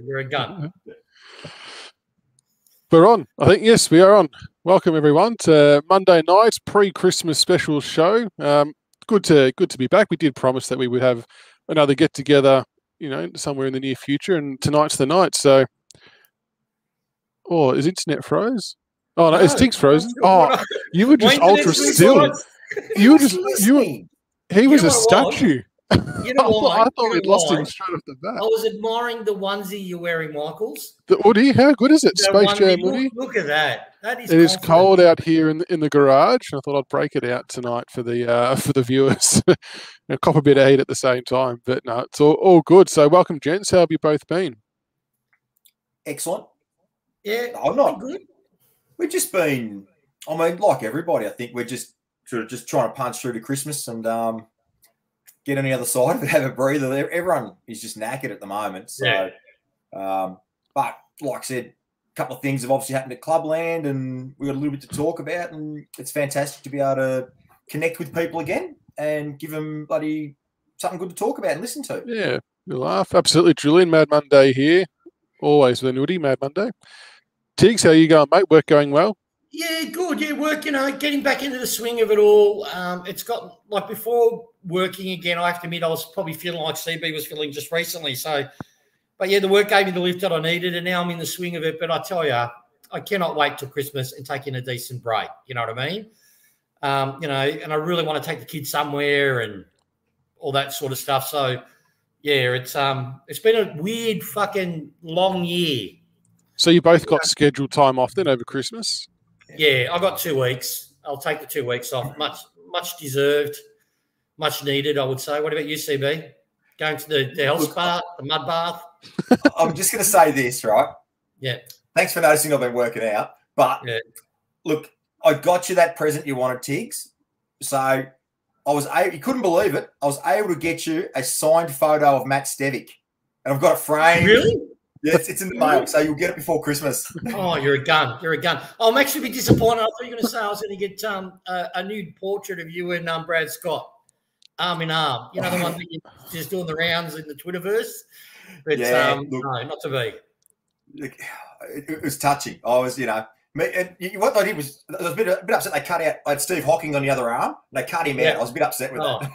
You're a gun. We're on. I think, yes, we are on. Welcome, everyone, to Monday night's pre-Christmas special show. Good to be back. We did promise that we would have another get-together, somewhere in the near future, and tonight's the night. So, is internet froze? Oh, no, is Tig's frozen? Oh, you were just ultra still. He was a statue. You know why? I thought we'd lost him straight off the bat. I was admiring the onesie you're wearing, Michaels. The hoodie, how good is it? Space Jam hoodie. Look at that. That is. It is cold out here in the garage. I thought I'd break it out tonight for the viewers. And cop a bit of heat at the same time, but no, it's all good. So welcome, gents. How have you both been? Excellent. Yeah, I'm not good. We've just been. I mean, like everybody, I think we're just sort of just trying to punch through to Christmas and get on the other side of it, have a breather. Everyone is just knackered at the moment. So, but like I said, a couple of things have obviously happened at Clubland, and we've got a little bit to talk about, and it's fantastic to be able to connect with people again and give them something good to talk about and listen to. Yeah, you laugh. Absolutely. Julian, Mad Monday here. Always with an hoodie, Mad Monday. Tiggs, how you going, mate? Work going well? Yeah, good. Yeah, work, getting back into the swing of it all. It's got, like, before working again, I have to admit I was probably feeling like CB was feeling just recently. So, but yeah, the work gave me the lift that I needed, and now I'm in the swing of it. But I tell you, I cannot wait till Christmas and take in a decent break. You know what I mean? And I really want to take the kids somewhere and all that sort of stuff. So, yeah, it's been a weird fucking long year. So you both got scheduled time off then over Christmas? Yeah, I got 2 weeks. I'll take the 2 weeks off. Much deserved, much needed, I would say. What about you, CB? Going to the health bath, the mud bath? I'm just going to say this, right? Yeah. Thanks for noticing I've been working out. But, look, I got you that present you wanted, Tiggs. So you couldn't believe it. I was able to get you a signed photo of Matt Stevic. And I've got it framed. Really? Yes, it's in the mail, so you'll get it before Christmas. Oh, you're a gun. You're a gun. I'm actually a bit disappointed. I thought you were going to say I was going to get a nude portrait of you and Brad Scott, arm in arm. You know, the one that you're just doing the rounds in the Twitterverse? But, no, not to be. Look, it was touching. I was, what I did was I was a bit upset they cut out. I had Steve Hocking on the other arm. They cut him out. I was a bit upset with that.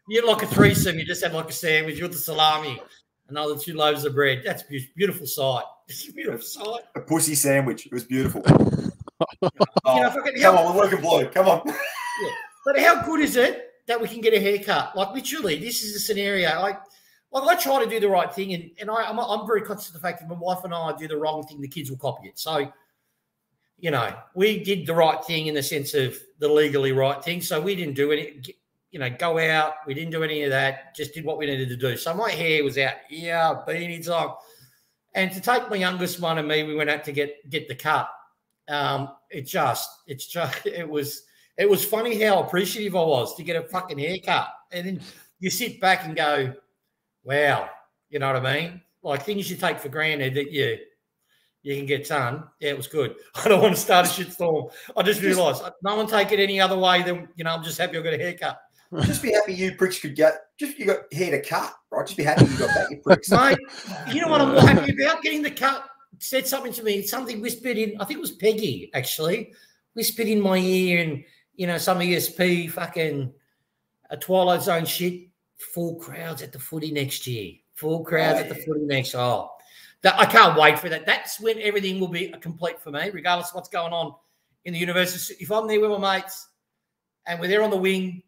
You had like a threesome. You just had like a sandwich with the salami. Another 2 loaves of bread. That's a beautiful sight. It's a beautiful sight. A pussy sandwich. It was beautiful. Come on, we're working blue. Come on. Yeah. But how good is it that we can get a haircut? Like, literally, this is a scenario. I try to do the right thing, and I'm very conscious of the fact that my wife and I do the wrong thing, the kids will copy it. So, we did the right thing in the sense of the legally right thing. So we didn't do any, go out. We didn't do any of that. Just did what we needed to do. So my hair was out here, beanies on. And to take my youngest one and me, we went out to get the cut. It was funny how appreciative I was to get a fucking haircut. And then you sit back and go, wow, you know what I mean? Like things you take for granted that you can get done. Yeah, it was good. I don't want to start a shitstorm. I just realised no one take it any other way than, I'm just happy I got a haircut. Just be happy you pricks could get, you got hair to cut, right? Just be happy you got that, you pricks. Mate, you know what I'm more happy about? Getting the cut said something to me, something whispered in, I think it was Peggy, actually, whispered in my ear and, some ESP fucking a Twilight Zone shit, full crowds at the footy next year. Full crowds at the footy next. I can't wait for that. That's when everything will be complete for me, regardless of what's going on in the university. If I'm there with my mates and we're there on the wing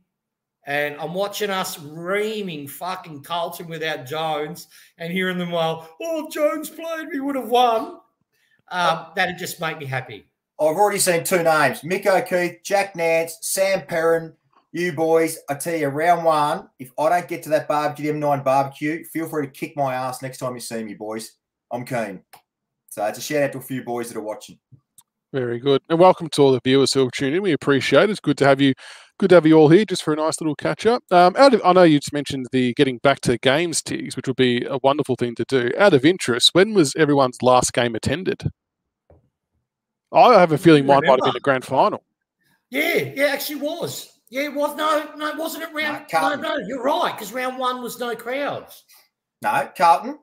and I'm watching us reaming fucking Carlton without Jones and hearing them well, Jones played, we would have won. That'd just make me happy. I've already seen 2 names, Mick O'Keefe, Jack Nance, Sam Perrin. You boys, I tell you, round 1, if I don't get to that barbecue, the M9 barbecue, feel free to kick my ass next time you see me, boys. I'm keen. So it's a shout out to a few boys that are watching. Very good. And welcome to all the viewers who have tuned in. We appreciate it. It's good to have you all here just for a nice little catch up. I know you just mentioned the getting back to games, Tiggs, which would be a wonderful thing to do. Out of interest, when was everyone's last game attended? I have a feeling mine might have been the grand final. Yeah, actually was. Yeah, it was. No, wasn't it round? No, you're right, because round 1 was no crowds. No, Carlton.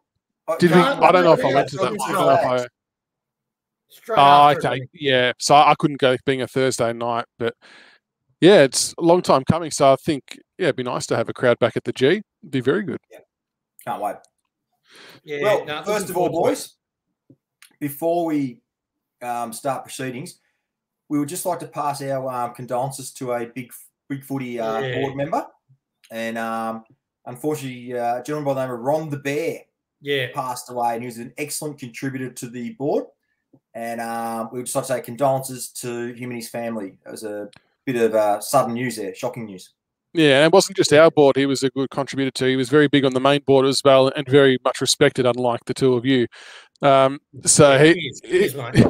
Did we? I don't know if I went to that. I don't know if I. Straight Oh, after okay. it. Yeah. So I couldn't go being a Thursday night, but yeah, it's a long time coming. So I think, yeah, it'd be nice to have a crowd back at the G. It'd be very good. Yeah. Can't wait. Yeah, Well, no, first of all, boys, before we start proceedings, we would just like to pass our condolences to a BigFooty board member. And unfortunately, a gentleman by the name of Ron the Bear passed away, and he was an excellent contributor to the board. And we would just like to say condolences to him and his family. It was a bit of sudden news there, shocking news. Yeah, and it wasn't just our board. He was a good contributor too. He was very big on the main board as well, and very much respected, unlike the two of you. So he is, mate.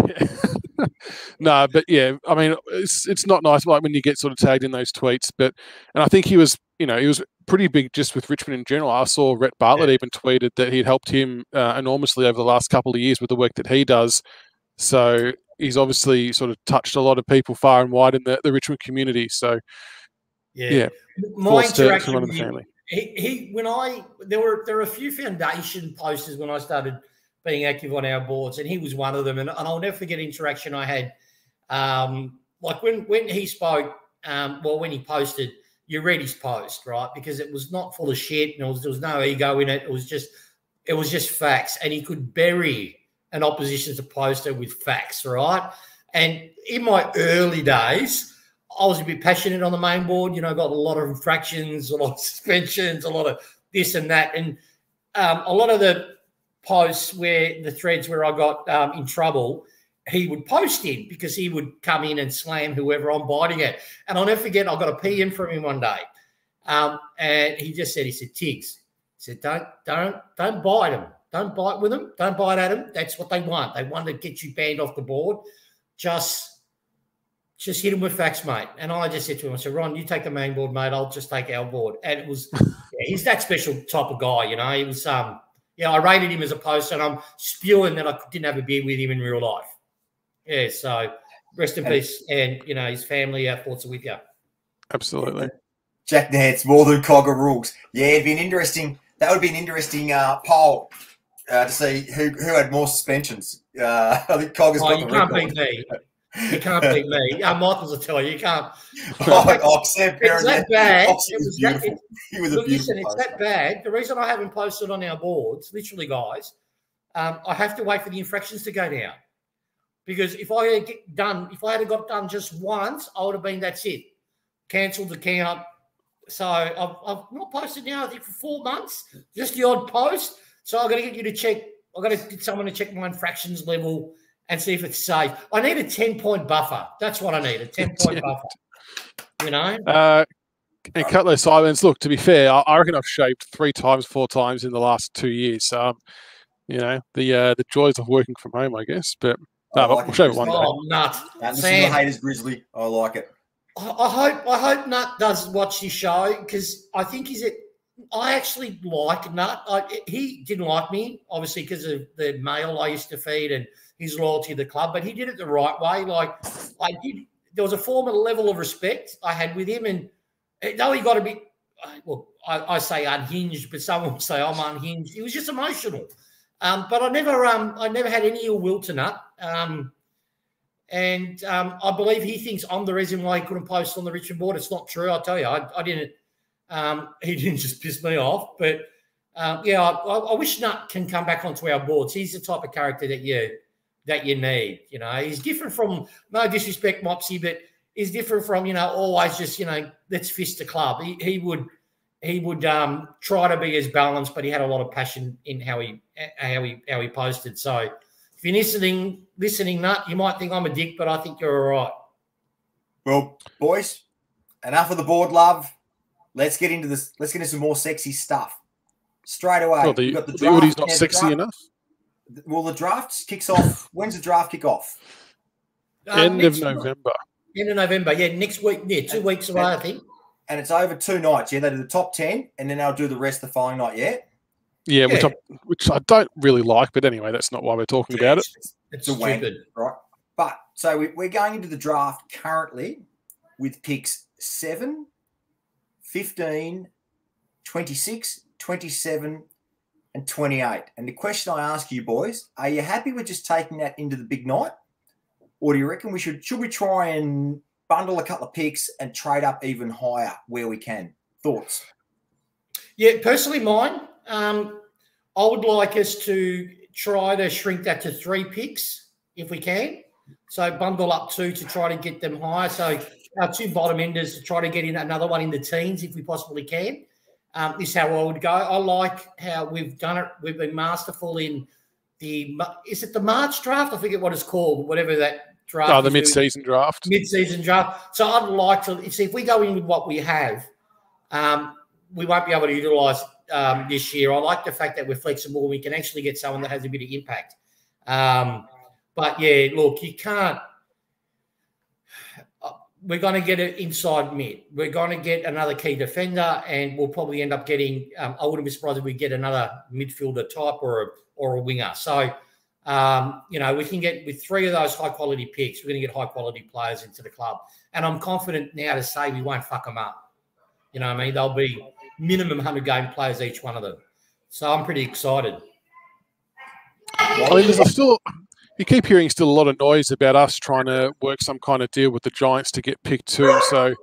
No, but yeah, I mean, it's not nice, like when you get sort of tagged in those tweets. And I think he was, he was pretty big just with Richmond in general. I saw Rhett Bartlett even tweeted that he'd helped him enormously over the last couple of years with the work that he does. So he's obviously sort of touched a lot of people far and wide in the Richmond community. So yeah. My interaction with him, there were a few foundation posters when I started being active on our boards, and he was one of them. And I'll never forget interaction I had. Like when he spoke, when he posted, you read his post, right? Because it was not full of shit, and there was no ego in it. It was just facts, and he could bury an opposition's poster with facts, right? And in my early days, I was a bit passionate on the main board, got a lot of infractions, a lot of suspensions, a lot of this and that. And a lot of the posts the threads where I got in trouble, he would post in because he would come in and slam whoever I'm biting at. And I'll never forget, I got a PM from him one day. And he just said, Tiggs, he said, don't bite him. Don't bite with them. Don't bite at them. That's what they want. They want to get you banned off the board. Just hit him with facts, mate. And I just said to him, I said, Ron, you take the main board, mate. I'll just take our board. And it was, he's that special type of guy, He was, I rated him as a poster, and I'm spewing that I didn't have a beer with him in real life. Yeah, so rest in peace. And, his family, our thoughts are with you. Absolutely. Jack Nance, more than Cogger rules. Yeah, that would be an interesting poll to see who had more suspensions. I think Cogger's got the record. You can't beat me. You can't beat me. Michael's will tell you. You can't. Sam It's that bad. He was a beautiful listen, it's that bad. The reason I haven't posted on our boards, literally, guys, I have to wait for the infractions to go down. Because if I had got done just once, I would have been, that's it. Cancelled the count. So I've not posted now, I think, for 4 months. Just the odd post. So I've got to get you to check. I've got to get someone to check my infractions level and see if it's safe. I need a 10-point buffer. That's what I need, a 10-point buffer. And cut those silence. Look, to be fair, I reckon I've shaved 3 times, 4 times in the last 2 years. So, the joys of working from home, I guess. But we'll shave it one day. Oh, Nut. Listen to the haters, Grizzly. I like it. I hope Nut does watch this show, because I think I actually like Nut. He didn't like me, obviously, because of the mail I used to feed and his loyalty to the club, but he did it the right way. There was a form of level of respect I had with him, and though he got a bit, I say unhinged, but someone will say I'm unhinged. He was just emotional. But I never had any ill will to Nut. And I believe he thinks I'm the reason why he couldn't post on the Richmond board. It's not true. I'll tell you, I didn't. He didn't just piss me off. But I wish Nut can come back onto our boards. He's the type of character that you need. He's different from, no disrespect, Mopsy, but he's different from always just let's fist the club. He would try to be as balanced, but he had a lot of passion in how he posted. So if you're listening, Nut, you might think I'm a dick, but I think you're all right. Well, boys, enough of the board love. Let's get into this. Let's get into some more sexy stuff straight away. Well, the Audi's not sexy enough. Well, the draft kicks off. When's the draft kick off? End of November. End of November. Yeah, next week. Yeah, 2 weeks away, I think. And it's over 2 nights. Yeah, they do the top 10, and then they'll do the rest the following night. Yeah. Yeah, which I don't really like, but anyway, that's not why we're talking about it. It's a stupid, right? But so we're going into the draft currently with picks 7, 15, 26, 27, and 28. And the question I ask you, boys, are you happy with just taking that into the big night? Or do you reckon we should we try and bundle a couple of picks and trade up even higher where we can? Thoughts? Yeah, personally mine, I would like us to try to shrink that to 3 picks if we can. So bundle up 2 to try to get them higher. So our 2 bottom enders to try to get in another one in the teens if we possibly can. This is how I would go. I like how we've done it. We've been masterful in is it the March draft? I forget what it's called, whatever that draft. Oh, the mid-season draft. Mid-season draft. So I'd like to see if we go in with what we have, we won't be able to utilise this year. I like the fact that we're flexible. We can actually get someone that has a bit of impact. But, yeah, look, you can't we're going to get an inside mid. We're going to get another key defender, and we'll probably end up getting I wouldn't be surprised if we get another midfielder type or a winger. So, we can get with 3 of those high-quality picks, we're going to get high-quality players into the club. And I'm confident now to say we won't fuck them up. You know what I mean? They'll be minimum 100-game players, each one of them. So I'm pretty excited. I mean, there's still – you keep hearing still a lot of noise about us trying to work some kind of deal with the Giants to get pick 2. So,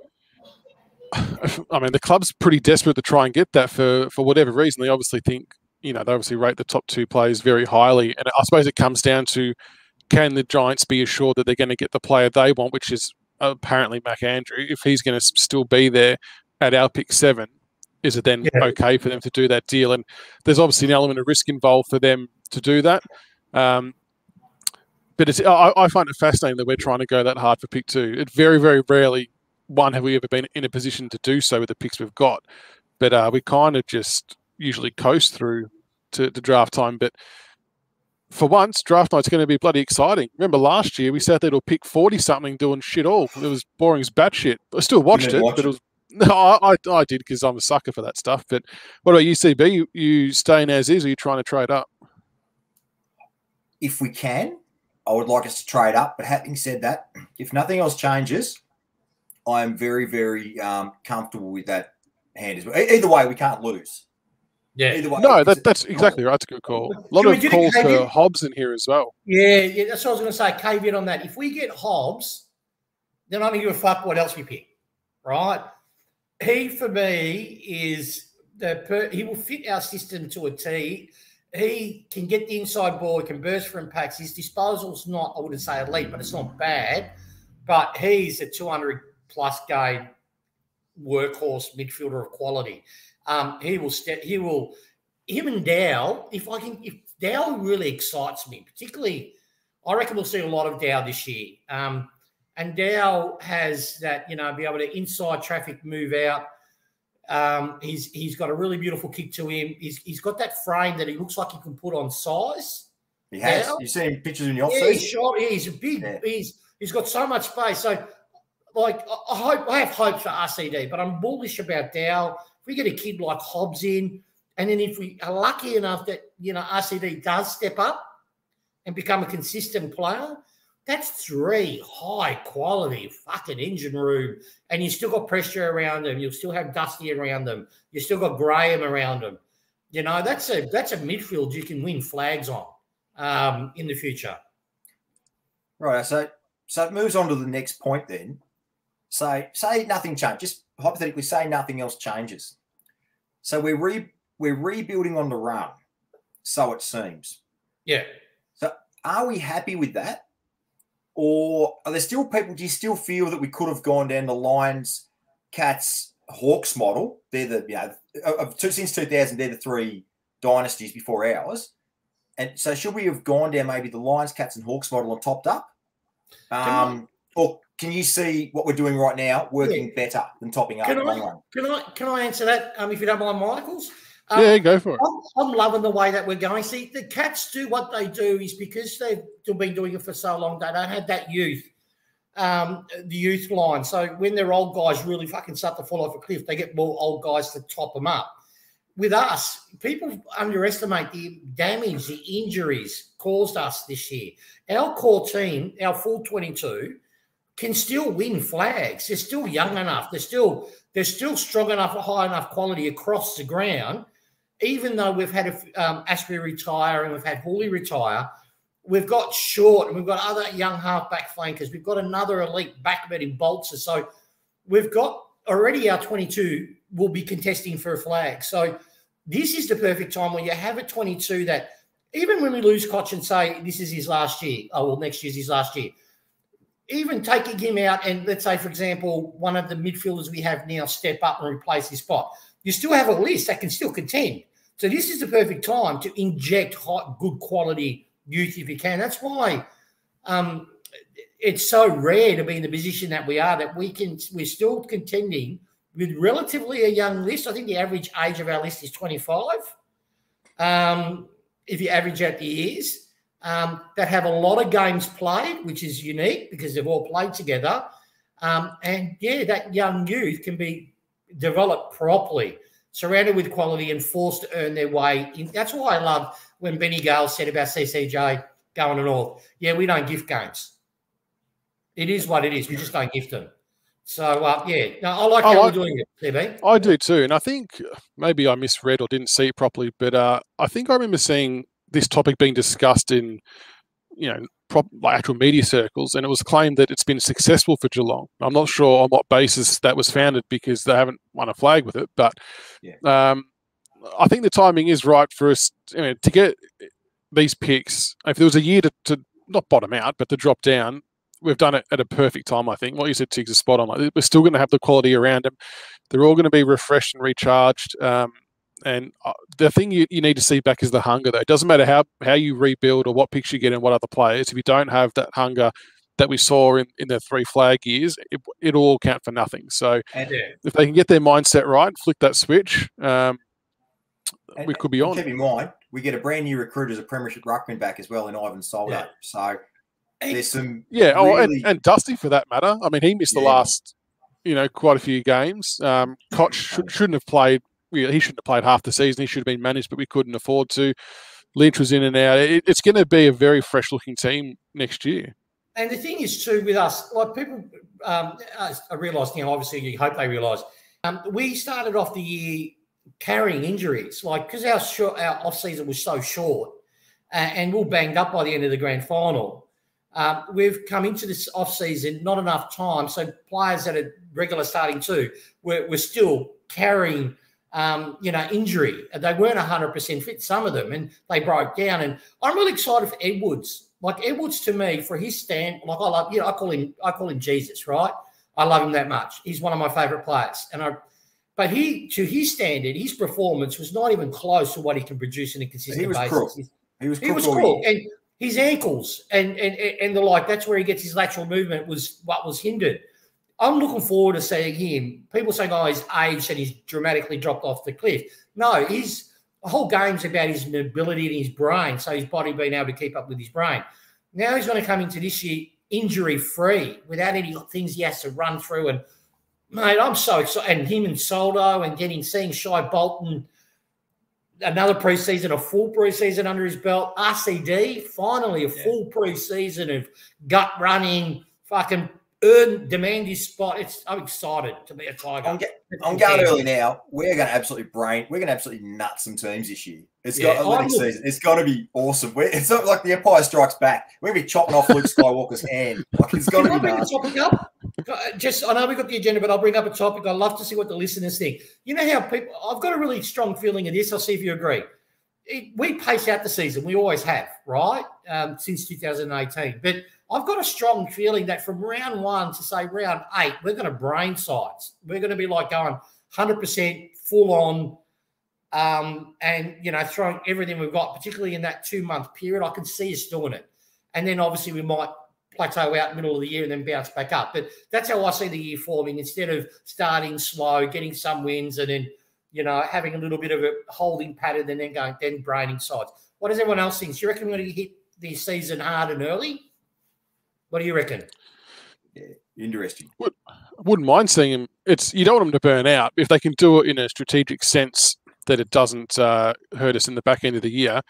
I mean, the club's pretty desperate to try and get that for whatever reason. They obviously think, they obviously rate the top 2 players very highly. And I suppose it comes down to, can the Giants be assured that they're going to get the player they want, which is apparently Mac Andrew. If he's going to still be there at our pick 7, is it then okay for them to do that deal? And there's obviously an element of risk involved for them to do that. But I find it fascinating that we're trying to go that hard for pick 2. It very, very rarely, have we ever been in a position to do so with the picks we've got. But we kind of just usually coast through to draft time. But for once, draft night's going to be bloody exciting. Remember last year, we sat there to pick 40-something doing shit all. It was boring as batshit. I still watched it, but it was... No, I did because I'm a sucker for that stuff. But what about you, CB? You staying as is, or are you trying to trade up? If we can, I would like us to trade up. But having said that, if nothing else changes, I am very, very comfortable with that hand as well. Either way, we can't lose. Yeah. Either way, no, that's exactly right. That's a good call. A lot of calls for Hobbs in here as well. Yeah, that's what I was going to say. Caveat on that. If we get Hobbs, then I don't give a fuck what else we pick, right? He, for me, is he will fit our system to a T. He can get the inside ball. He can burst for impacts. His disposal's not, I wouldn't say elite, but it's not bad. But he's a 200-plus game workhorse midfielder of quality. Him and Dow, if Dow really excites me, particularly, I reckon we'll see a lot of Dow this year. And Dow has that, be able to inside traffic move out. He's got a really beautiful kick to him. He's got that frame that he looks like he can put on size. He has. You've seen pictures in your off-season? Yeah, he's short. Yeah, he's a big. Yeah. He's got so much space. So, I have hopes for RCD, but I'm bullish about Dow. If we get a kid like Hobbs in, and then if we are lucky enough that RCD does step up and become a consistent player, that's 3 high-quality fucking engine room, and you still got pressure around them. You'll still have Dusty around them. You still got Graham around them. That's a midfield you can win flags on in the future. Right. So it moves on to the next point then. So say nothing changes. Just hypothetically, say nothing else changes. So we're rebuilding on the run, so it seems. Yeah. So are we happy with that? Or are there still people, do you still feel that we could have gone down the Lions, Cats, Hawks model? They're the, since 2000, they're the 3 dynasties before ours. And so should we have gone down maybe the Lions, Cats and Hawks model and topped up? Or can you see what we're doing right now working better than topping up? Can I answer that if you don't mind, Michaels? Yeah, go for it. I'm loving the way that we're going. See, the Cats do what they do is because they've been doing it for so long, they don't have that youth, the youth line. So when their old guys really fucking start to fall off a cliff, they get more old guys to top them up. With us, people underestimate the damage, the injuries caused us this year. Our core team, our full 22, can still win flags. They're still young enough. They're still strong enough, high enough quality across the ground. even though we've had Ashby retire and we've had Hawley retire, we've got Short and we've got other young halfback flankers. We've got another elite backman in Bolzer. So we've got already our 22 will be contesting for a flag. So this is the perfect time where you have a 22 that even when we lose Koch and say this is his last year, next year's his last year, even taking him out and let's say, for example, one of the midfielders we have now step up and replace his spot, you still have a list that can still contend. So this is the perfect time to inject good quality youth if you can. That's why it's so rare to be in the position that we are, that we're still contending with relatively a young list. I think the average age of our list is 25. If you average out the years, that have a lot of games played, which is unique because they've all played together. And yeah, that young youth can be developed properly, surrounded with quality and forced to earn their way in. That's why I love when Benny Gale said about CCJ going to North. Yeah, we don't gift games. It is what it is. We just don't gift them. So, yeah, no, I like how we're doing it, CB. I do too. And I think maybe I misread or didn't see it properly, but I think I remember seeing this topic being discussed in, like actual media circles, and it was claimed that it's been successful for Geelong. I'm not sure on what basis that was founded because they haven't won a flag with it, but I think the timing is right for us to get these picks. If there was a year to not bottom out, but to drop down, we've done it at a perfect time, I think. What you said, Tiggs, is spot on. Like, we're still going to have the quality around them. They're all going to be refreshed and recharged. And the thing you need to see back is the hunger, though. It doesn't matter how you rebuild or what picks you get and what other players. If you don't have that hunger that we saw in the 3 flag years, it'll all count for nothing. So if they can get their mindset right, flick that switch, we could be on. Keep in mind, we get a brand new recruit as a premiership ruckman back as well in Ivan Soldo. Yeah. So there's some and Dusty for that matter. I mean, he missed the last, quite a few games. Koch shouldn't have played. He shouldn't have played half the season. He should have been managed, but we couldn't afford to. Lynch was in and out. It's going to be a very fresh-looking team next year. And the thing is, too, with us, like people, I realise now, obviously, you hope they realise, we started off the year carrying injuries, like because our off-season was so short and we were banged up by the end of the grand final. We've come into this off-season, not enough time, so players that are regular starting too, we're still carrying injury. They weren't 100% fit, some of them, and they broke down. And I'm really excited for Edwards. Like Edwards, to me, for his stand, like I love, I call him Jesus, right? I love him that much. He's one of my favourite players. But to his standard, his performance was not even close to what he can produce on a consistent basis. He was cool. And his ankles and the like, that's where he gets his lateral movement was what was hindered. I'm looking forward to seeing him. People saying, he's aged and he's dramatically dropped off the cliff. No, the whole game's about his mobility and his brain, so his body being able to keep up with his brain. Now he's going to come into this year injury-free without any things he has to run through. And, mate, I'm so excited. And him and Soldo and seeing Shai Bolton, another preseason, a full preseason under his belt. RCD, finally a full preseason of gut running, fucking demand his spot. I'm excited to be a Tiger. I'm going early now. We're going to absolutely nut some teams this year. It's going to be awesome. It's not like the Empire Strikes Back. We're going to be chopping off Luke Skywalker's hand. Like, it's going to be nuts. I know we've got the agenda, but I'll bring up a topic. I'd love to see what the listeners think. You know how I've got a really strong feeling of this. I'll see if you agree. We pace out the season. We always have, right? Since 2018. But I've got a strong feeling that from round 1 to, say, round 8, we're going to brain sides. We're going to be like going 100% full on and, throwing everything we've got, particularly in that 2-month period. I can see us doing it. And then, obviously, we might plateau out in the middle of the year and then bounce back up. But that's how I see the year forming. Instead of starting slow, getting some wins and then, having a little bit of a holding pattern and then braining sides. What does everyone else think? Do you reckon we're going to hit the season hard and early? What do you reckon? Yeah, interesting. Wouldn't mind seeing them. You don't want them to burn out. If they can do it in a strategic sense that it doesn't hurt us in the back end of the year,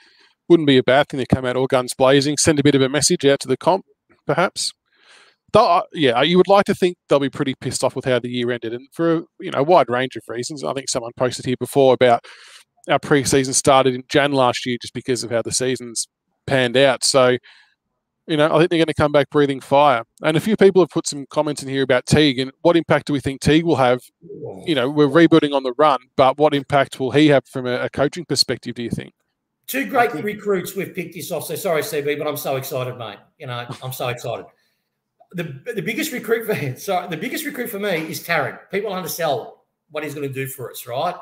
wouldn't be a bad thing to come out all guns blazing, send a bit of a message out to the comp, perhaps. You would like to think they'll be pretty pissed off with how the year ended, and for a wide range of reasons. I think someone posted here before about our pre-season started in Jan last year just because of how the season's panned out. So, I think they're going to come back breathing fire. And a few people have put some comments in here about Teague and what impact do we think Teague will have? We're rebuilding on the run, but what impact will he have from a coaching perspective, do you think? Two great recruits we've picked this off. So sorry, CB, but I'm so excited, mate. I'm so excited. The biggest recruit for me is Tarrant. People undersell what he's going to do for us, right?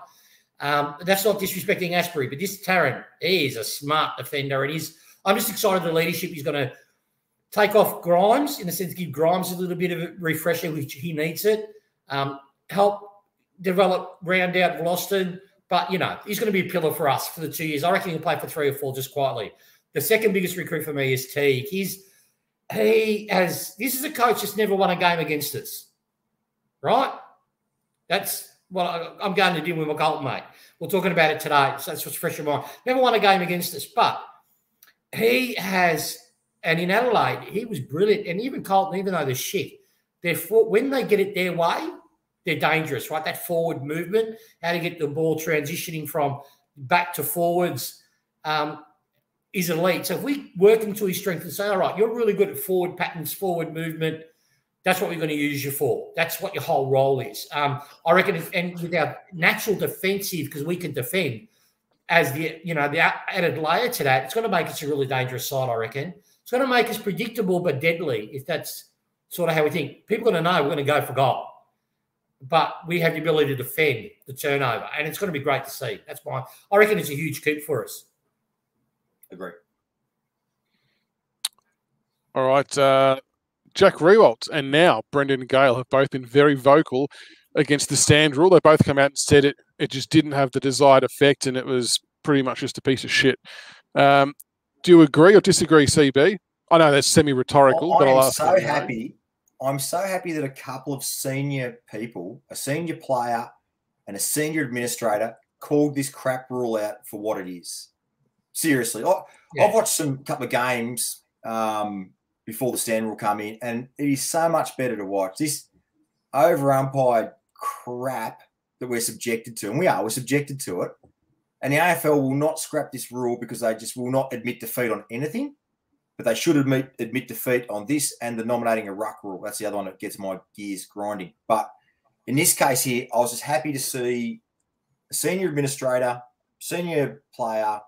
That's not disrespecting Asprey, but this Tarrant, he is a smart defender, and I'm just excited the leadership he's going to take off Grimes, in the sense give Grimes a little bit of a refresher, which he needs it. Help develop, round out Vlosten. But, he's going to be a pillar for us for the 2 years. I reckon he'll play for 3 or 4 just quietly. The second biggest recruit for me is Teague. This is a coach that's never won a game against us, right? That's what I'm going to deal with my Colton, mate. We're talking about it today, so that's what's fresh in mind. Never won a game against us, but he has, and in Adelaide, he was brilliant. And even Colton, even though they're shit, when they get it their way, they're dangerous, right? That forward movement, how to get the ball transitioning from back to forwards is elite. So if we work into his strength and say, all right, you're really good at forward patterns, forward movement, that's what we're going to use you for. That's what your whole role is. I reckon, and with our natural defensive, because we can defend, as the added layer to that, it's going to make us a really dangerous side, I reckon. It's going to make us predictable but deadly, if that's sort of how we think. People are going to know we're going to go for goal. But we have the ability to defend the turnover, and it's going to be great to see. I reckon it's a huge coup for us. Agree. All right. Jack Riewoldt and now Brendan Gale have both been very vocal against the stand rule. They both come out and said it just didn't have the desired effect, and it was pretty much just a piece of shit. Do you agree or disagree, CB? I know that's semi-rhetorical, but I'll ask. I'm so happy that a couple of senior people, a senior player and a senior administrator, called this crap rule out for what it is. Seriously. I've watched a couple of games before the stand rule come in, and it is so much better to watch. This over-umpired crap that we're subjected to, and we're subjected to it, and the AFL will not scrap this rule because they just will not admit defeat on anything. But they should admit defeat on this and the nominating a ruck rule. That's the other one that gets my gears grinding. But in this case here, I was just happy to see a senior administrator, senior player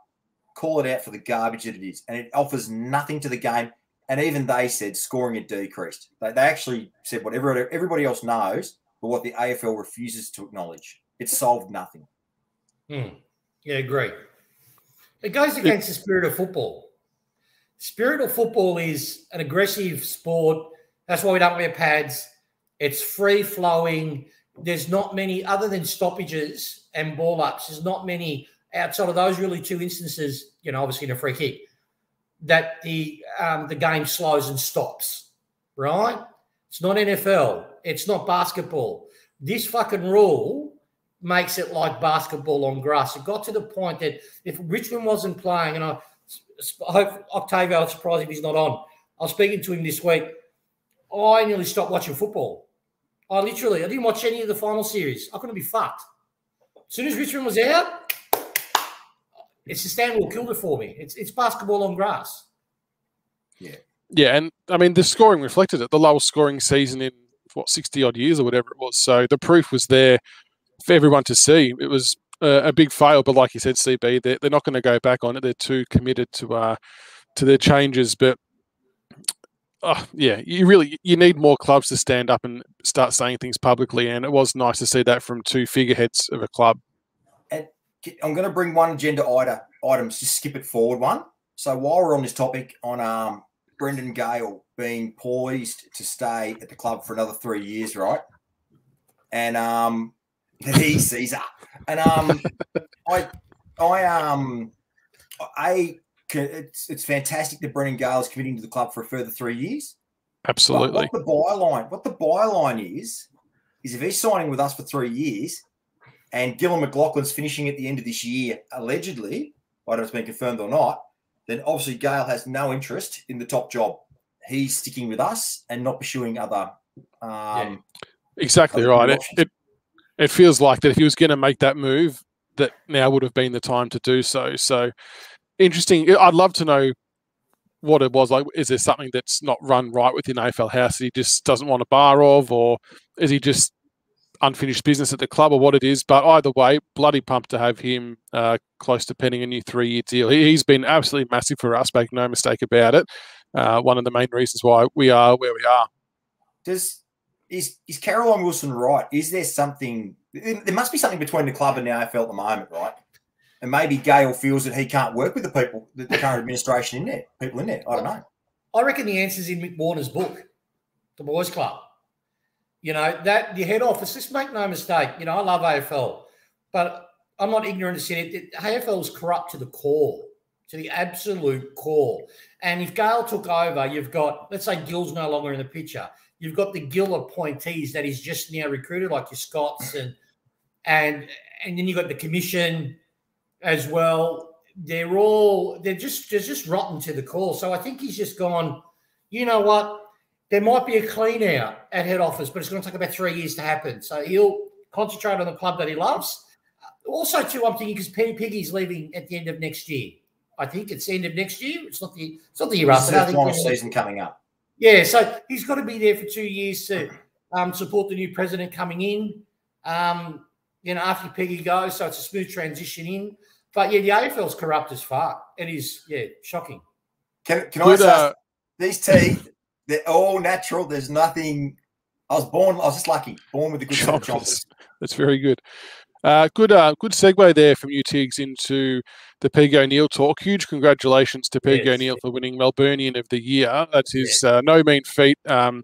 call it out for the garbage that it is. And it offers nothing to the game. And even they said scoring had decreased. They actually said what everybody else knows, but what the AFL refuses to acknowledge. It solved nothing. Yeah, agree. It goes against the spirit of football. Spirit of football is an aggressive sport. That's why we don't wear pads. It's free-flowing. There's not many, other than stoppages and ball-ups, there's not many outside of those really two instances, obviously in a free kick, that the game slows and stops, right? It's not NFL. It's not basketball. This fucking rule makes it like basketball on grass. It got to the point that if Richmond wasn't playing, and I hope Octavio, I'm surprised if he's not on. I was speaking to him this week. I nearly stopped watching football. I didn't watch any of the final series. I couldn't be fucked. As soon as Richmond was out, it's the stand rule killed it for me. It's basketball on grass. Yeah, and I mean the scoring reflected it. The lowest scoring season in 60-odd years or whatever it was. So the proof was there for everyone to see. It was a big fail, but like you said, CB, they're not going to go back on it. They're too committed to their changes. But you need more clubs to stand up and start saying things publicly. And it was nice to see that from two figureheads of a club. And I'm going to bring one agenda items, just skip it forward one. So while we're on this topic on Brendan Gale being poised to stay at the club for another 3 years, right? And he sees that. And it's fantastic that Brendan Gale is committing to the club for a further 3 years. Absolutely. But what the byline is if he's signing with us for 3 years and Gillon McLachlan's finishing at the end of this year, allegedly, I don't know if it's been confirmed or not, then obviously Gale has no interest in the top job. He's sticking with us and not pursuing other exactly right. It feels like that if he was going to make that move, that now would have been the time to do so. So interesting. I'd love to know what it was like. Is there something that's not run right within AFL House that he just doesn't want a bar of, or is he just unfinished business at the club, or what it is? But either way, bloody pumped to have him close to penning a new 3-year deal. He's been absolutely massive for us, make no mistake about it. One of the main reasons why we are where we are. Is Caroline Wilson right? Is there something? There must be something between the club and the AFL at the moment, right? And maybe Gale feels that he can't work with the people, the current administration in there, people in there. I don't know. I reckon the answer's in Mick Warner's book, The Boys Club. You know, that the head office, just make no mistake, you know, I love AFL, but I'm not ignorant to saying it. AFL is corrupt to the core, to the absolute core. And if Gale took over, you've got, let's say Gill's no longer in the picture. You've got the Gill appointees that he's just now recruited, like your Scotts, and then you've got the commission as well. They're just rotten to the core. So I think he's just gone, you know what? There might be a clean out at head office, but it's going to take about 3 years to happen. So he'll concentrate on the club that he loves. Also, too, I'm thinking because Piggy's leaving at the end of next year. I think it's the end of next year. It's not the year after. It's the final season coming up. Yeah, so he's got to be there for 2 years to support the new president coming in. You know, after Peggy goes, so it's a smooth transition in. But yeah, the AFL's corrupt as fuck. It is, yeah, shocking. Can I say these teeth? They're all natural. There's nothing. I was just lucky. Born with a good set of chompers. That's very good. Good segue there from you, Tiggs, into the Peggy O'Neill talk. Huge congratulations to Peggy O'Neill for winning Melburnian of the Year. That is no mean feat. And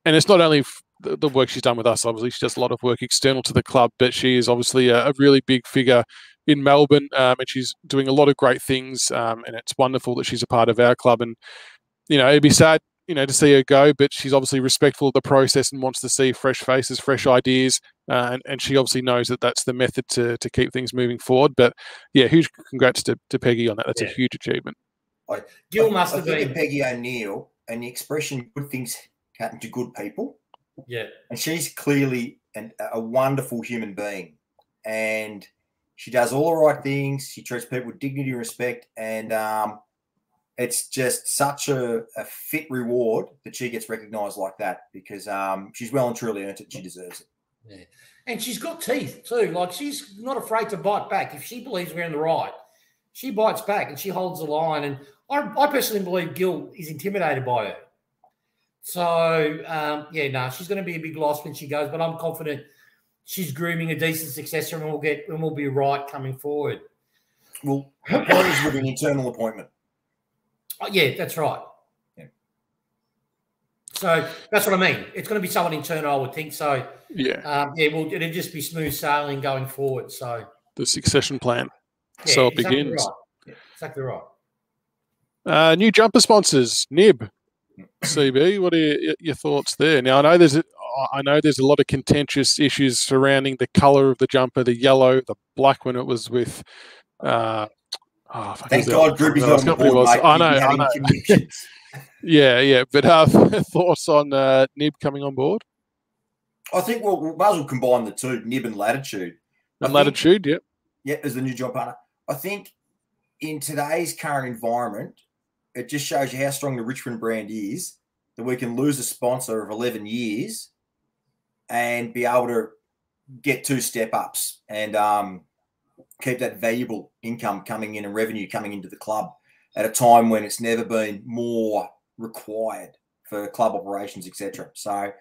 it's not only the work she's done with us, obviously. She does a lot of work external to the club, but she is obviously a really big figure in Melbourne, and she's doing a lot of great things, and it's wonderful that she's a part of our club. And, you know, it'd be sad, you know, to see her go, but she's obviously respectful of the process and wants to see fresh faces, fresh ideas, and she obviously knows that that's the method to keep things moving forward. But yeah, huge congrats to Peggy on that. That's a huge achievement. Gil must have been Peggy O'Neill, and the expression "good things happen to good people." Yeah, and she's clearly a wonderful human being, and she does all the right things. She treats people with dignity and respect, and it's just such a fit reward that she gets recognised like that, because she's well and truly earned it. She deserves it. Yeah. And she's got teeth too. Like, she's not afraid to bite back. If she believes we're in the right, she bites back and she holds the line. And I personally believe Gil is intimidated by her. So, she's going to be a big loss when she goes, but I'm confident she's grooming a decent successor, and we'll be right coming forward. Well, her point is with an internal appointment. Oh, yeah, that's right. Yeah. So that's what I mean. It's going to be someone internal, I would think. So it'll just be smooth sailing going forward. So the succession plan. Yeah, so it begins. Right. Yeah, exactly right. New jumper sponsors, Nib. CB, what are your thoughts there? Now, I know there's a lot of contentious issues surrounding the colour of the jumper, the yellow, the black when it was with. Thank God, Droopy's not on the board, mate. I know. Yeah. But thoughts on Nib coming on board? I think we might as well combine the two, Nib and Latitude. Latitude, yeah. Yeah, as the new job partner. I think in today's current environment, it just shows you how strong the Richmond brand is, that we can lose a sponsor of 11 years and be able to get 2 step-ups and keep that valuable income coming in and revenue coming into the club at a time when it's never been more required for club operations, etc. So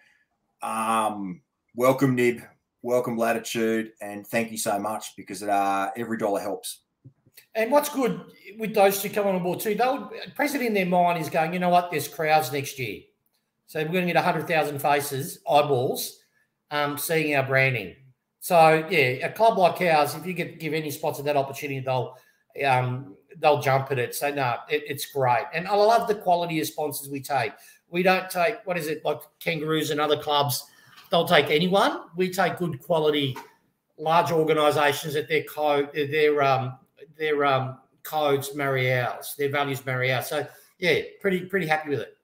welcome, Nib, welcome, Latitude, and thank you so much, because every dollar helps. And what's good with those two coming on board too, President in their mind is going, you know what, there's crowds next year. So we're going to get 100,000 faces, eyeballs, seeing our branding. So, yeah, a club like ours, if you give any sponsor that opportunity, they'll jump at it. So, no, it's great. And I love the quality of sponsors we take. We don't take, like Kangaroos and other clubs, they'll take anyone. We take good quality, large organisations that their codes marry ours, their values marry ours. So, yeah, pretty happy with it.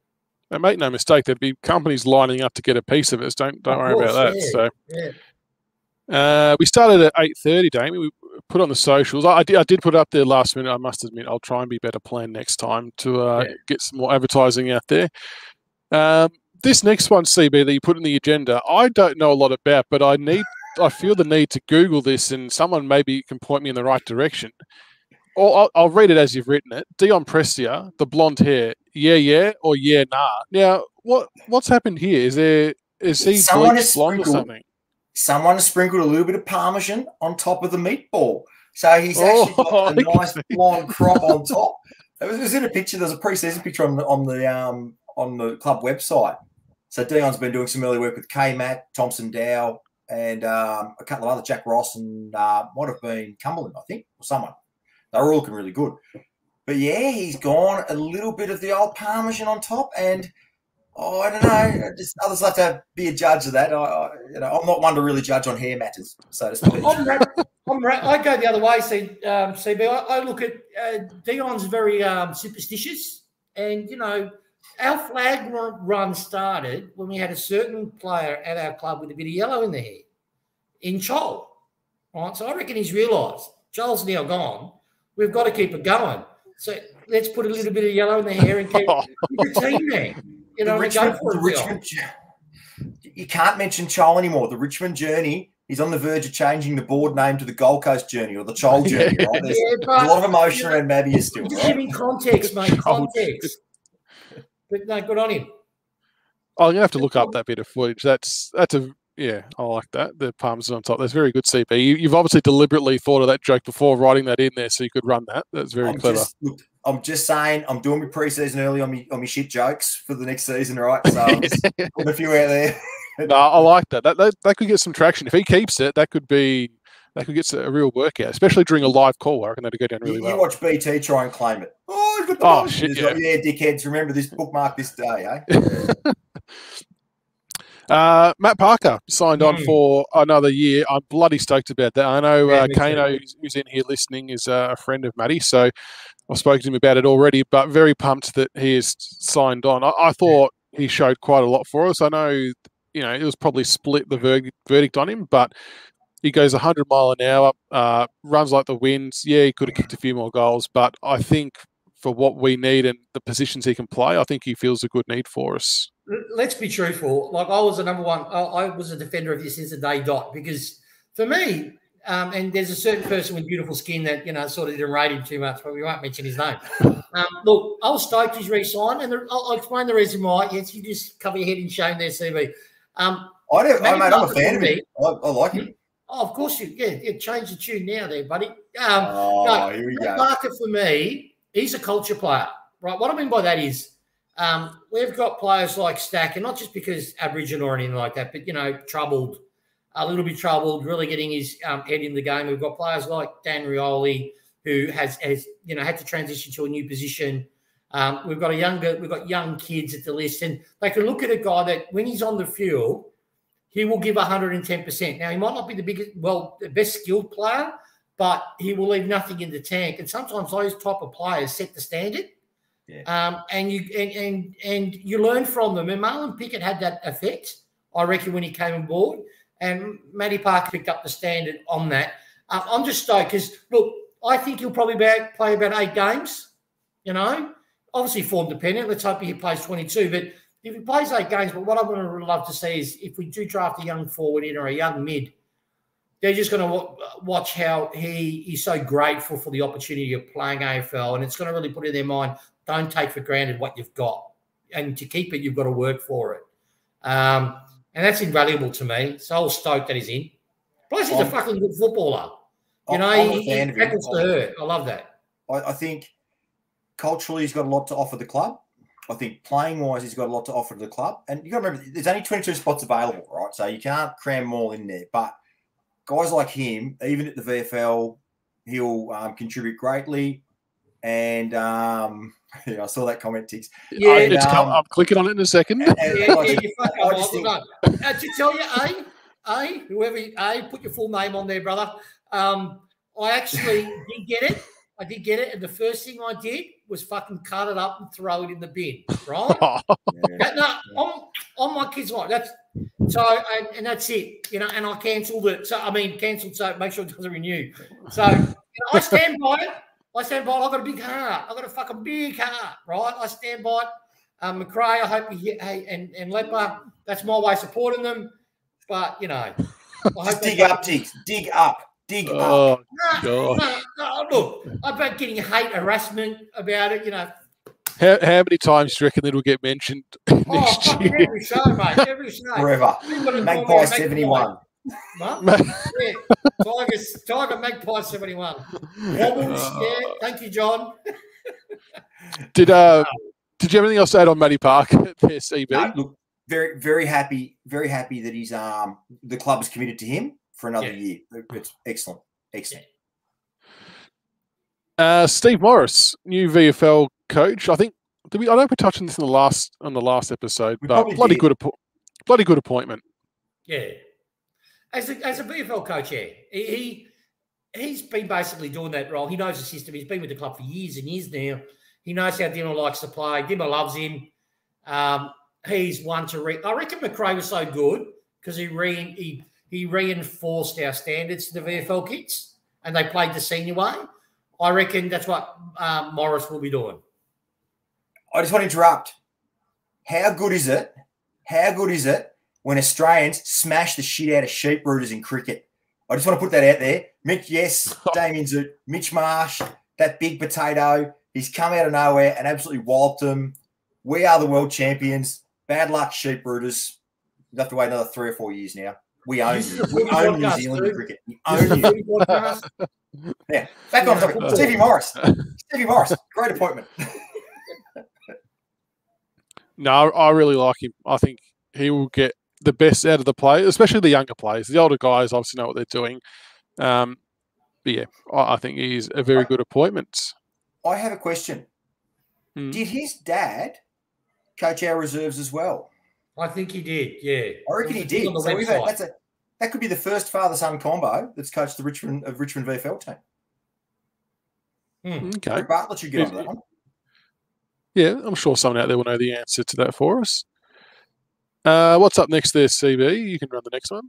And make no mistake, there'd be companies lining up to get a piece of it. Don't worry about that. Yeah, so, yeah. we started at 8:30, Damien. We put on the socials. I did put it up there last minute. I must admit, I'll try and be better planned next time to get some more advertising out there. This next one, CB, that you put in the agenda, I don't know a lot about, but I feel the need to Google this, and someone maybe can point me in the right direction. Or I'll read it as you've written it. Dion Prestia, the blonde hair, yeah, or yeah, nah. Now, what's happened here? Is he bleached blonde or something? Someone has sprinkled a little bit of Parmesan on top of the meatball. So he's actually got a nice blonde crop on top. It was in a picture. There's a pre-season picture on the club website. So Dion's been doing some early work with K-Matt, Thompson Dow, and a couple of other, Jack Ross, and might have been Cumberland, I think, or someone. They were all looking really good. But yeah, he's gone a little bit of the old Parmesan on top, and I don't know. Just others have to be a judge of that. I'm not one to really judge on hair matters, so to speak. I go the other way, CB. I look at Dion's very superstitious, and our flag run started when we had a certain player at our club with a bit of yellow in the hair, in Chol. Right, so I reckon he's realised Chol's now gone. We've got to keep it going. So let's put a little bit of yellow in the hair and keep the team there. You can't mention Chol anymore. The Richmond Journey is on the verge of changing the board name to the Gold Coast Journey or the Chol Journey. Right? There's a lot of emotion around Mabby still. Just giving context, mate. Context. But no, good on him. I'm going to have to look up that bit of footage. That's I like that. The Parmesan on top. That's very good, CP. You've obviously deliberately thought of that joke before writing that in there so you could run that. That's very clever. I'm just saying, I'm doing my pre-season early on my shit jokes for the next season, right? So I'm just putting a few out there. No, I like that. That could get some traction. If he keeps it, that could get a real workout, especially during a live call. I reckon that'd go down really well. You watch BT try and claim it. Shit, yeah. Dickheads, remember this, bookmark this day, eh? Matt Parker signed on for another year. I'm bloody stoked about that. I know Kano, who's in here listening, is a friend of Matty, so I've spoken to him about it already, but very pumped that he has signed on. I thought he showed quite a lot for us. I know, it was probably split the verdict on him, but he goes 100 mile an hour, runs like the winds. Yeah, he could have kicked a few more goals, but I think for what we need and the positions he can play, I think he feels a good need for us. Let's be truthful. Like, I was the number one. I was a defender of this since the day dot, because for me, and there's a certain person with beautiful skin that, sort of didn't rate him too much, but we won't mention his name. Look, I was stoked he's re-signed, and I'll explain the reason why. Yes, you just cover your head in shame there, CB. I'm a fan of him. I like him. Oh, of course you. Yeah, change the tune now there, buddy. Here we go. Parker, for me, he's a culture player, right? What I mean by that is we've got players like Stack, and not just because Aboriginal or anything like that, but, a little bit troubled, really getting his head in the game. We've got players like Dan Rioli, who has had to transition to a new position. We've got young kids at the list, and they can look at a guy that when he's on the field, he will give 110%. Now, he might not be the best skilled player, but he will leave nothing in the tank. And sometimes those type of players set the standard. Yeah. And you learn from them. And Marlon Pickett had that effect, I reckon, when he came on board. And Matty Parker picked up the standard on that. I'm just stoked because, look, I think he'll probably play about 8 games, Obviously form dependent. Let's hope he plays 22. But if he plays 8 games, but what I would love to see is if we do draft a young forward in or a young mid, they're just going to watch how he is so grateful for the opportunity of playing AFL, and it's going to really put in their mind, don't take for granted what you've got. And to keep it, you've got to work for it. And that's invaluable to me. So I was stoked that he's in. Plus, he's a fucking good footballer. He tackles to hurt. I love that. I think culturally he's got a lot to offer the club. I think playing-wise he's got a lot to offer to the club. And you got to remember, there's only 22 spots available, right? So you can't cram them all in there. But guys like him, even at the VFL, he'll contribute greatly. And I saw that comment, Tiggs. Yeah, I'm clicking on it in a second. To tell you, whoever, put your full name on there, brother. I actually did get it. I did get it, and the first thing I did was fucking cut it up and throw it in the bin, right? On my kids' life. So, and that's it, you know, and I cancelled it. So, cancelled, so make sure it doesn't renew. So, you know, I stand by it. I've got a big heart. I've got a fucking big heart, right? I stand by it. McRae, I hope you hit, and Leper, that's my way of supporting them. But, you know. I Just dig up, Tiggs. Dig up. Dig up. No, look, I've been getting hate, harassment about it, you know. How many times do you reckon it'll get mentioned next year? Every show, mate. Every show. Forever. Magpie 71. What? Yeah. Tiger Magpie 71. Wobbles, yeah. Thank you, John. Did you have anything else to add on Matty Parker there, CB? No, look, very, very happy that he's the club is committed to him for another year. It's excellent. Excellent. Steve Morris, new VFL coach. I think I know we touched on this on the last episode, but bloody good appointment. Yeah, as a VFL coach, yeah, he's been basically doing that role. He knows the system. He's been with the club for years and years now. He knows how Dimmer likes to play. Dimmer loves him. He's one to I reckon McRae was so good because he reinforced our standards to the VFL kids, and they played the senior way. I reckon that's what Morris will be doing. I just want to interrupt. How good is it? How good is it when Australians smash the shit out of sheep rooters in cricket? I just want to put that out there. Damien Zoot, Mitch Marsh, that big potato. He's come out of nowhere and absolutely walloped them. We are the world champions. Bad luck, sheep rooters. You have to wait another 3 or 4 years now. We own you. We own New Zealand in cricket. We own you. Yeah. Back on topic. Stevie Morris. Great appointment. No, I really like him. I think he will get the best out of the players, especially the younger players. The older guys obviously know what they're doing. But yeah, I think he's a very good appointment. I have a question. Did his dad coach our reserves as well? I think he did, yeah. I reckon he did. So that could be the first father-son combo that's coached the Richmond VFL team. Okay. Rick Bartlett should get onto that one. Yeah, I'm sure someone out there will know the answer to that for us. What's up next there, CB? You can run the next one.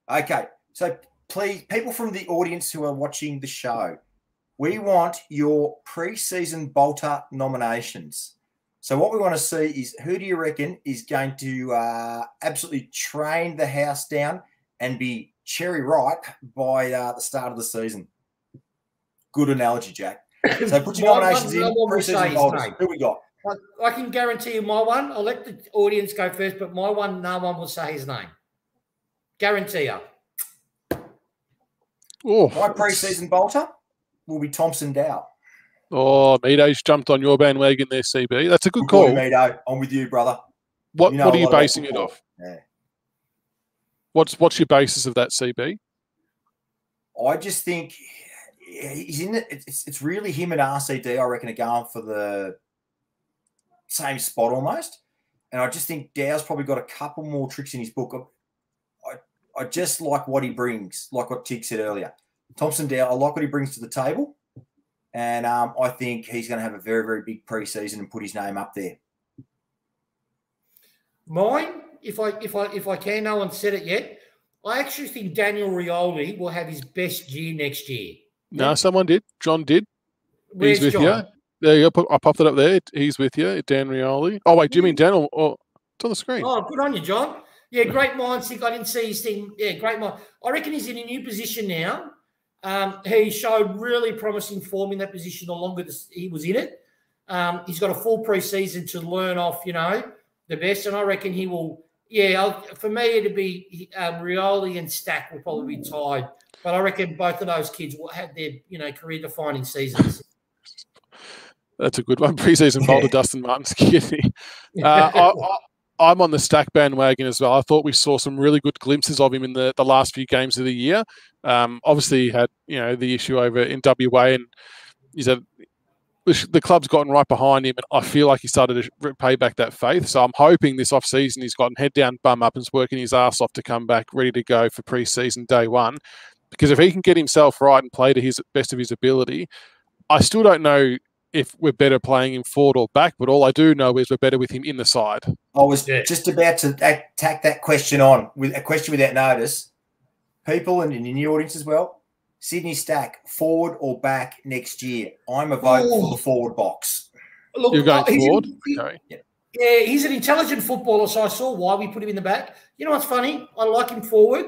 Okay. So please, people from the audience who are watching the show, we want your pre-season Bolter nominations. So what we want to see is who do you reckon is going to absolutely train the house down and be cherry ripe by the start of the season? Good analogy, Jack. So put your nominations in. Pre-season Bolters. Who we got? I can guarantee you my one. I'll let the audience go first, but my one, no one will say his name. Guarantee you. Oh, my pre-season Bolter will be Thompson Dow. Oh, Mito's jumped on your bandwagon there, CB. That's a good call. Mito, I'm with you, brother. What are you basing it off? Yeah. What's your basis of that, CB? I just think he's in it. It's really him and RCD, I reckon, are going for the same spot almost. And I just think Dow's probably got a couple more tricks in his book. I just like what he brings, like what Tig said earlier. Thompson Dow, I like what he brings to the table. And I think he's going to have a very, very big pre-season and put his name up there. Mine, if I can, no one said it yet. I actually think Daniel Rioli will have his best year next year. No, someone did. John did. Where's He's with John? you. There you go. I popped it up there. He's with you, Dan Rioli. Oh, wait, do you mean Daniel? Oh, it's on the screen. Oh, good on you, John. Yeah, great mind, Sick. I didn't see his thing. Yeah, great mind. I reckon he's in a new position now. He showed really promising form in that position the longer he was in it. He's got a full pre-season to learn off, the best. And I reckon he will, for me, it'd be Rioli and Stack will probably be tied. But I reckon both of those kids will have their, career-defining seasons. That's a good one. Pre-season Boulder, Dustin Martin's kid. I'm on the Stack bandwagon as well. I thought we saw some really good glimpses of him in the last few games of the year. Obviously, he had the issue over in WA, and the club's gotten right behind him, and I feel like he started to pay back that faith. So I'm hoping this off-season he's gotten head down, bum up, and is working his ass off to come back ready to go for pre-season day one. Because if he can get himself right and play to his best of his ability, I still don't know if we're better playing him forward or back, but all I do know is we're better with him in the side. I was just about to tack that question on with a question without notice. People and in the audience as well, Sydney Stack, forward or back next year? I'm a vote for the forward box. Look, You're going forward? Yeah, he's an intelligent footballer, so I saw why we put him in the back. You know what's funny? I like him forward.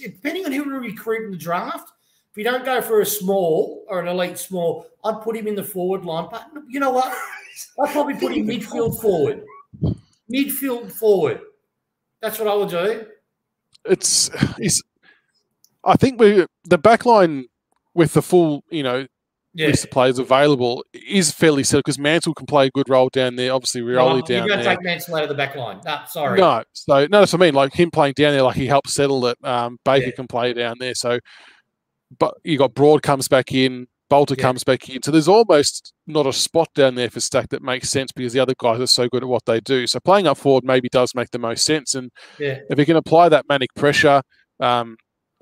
Depending on who we recruit in the draft, if we don't go for a small or an elite small, I'd put him in the forward line. But you know what? I'd probably put him midfield forward. Midfield forward. That's what I would do. I think the back line with the full, list of players available is fairly set because Mansell can play a good role down there. Obviously, Rioli down there. You're going to take Mansell out of the back line. No, sorry. No, that's what I mean. Like him playing down there, like he helps settle it. Baker can play down there. So, but you got Broad comes back in, Bolter comes back in. So there's almost not a spot down there for Stack that makes sense because the other guys are so good at what they do. So playing up forward maybe does make the most sense. And if he can apply that manic pressure,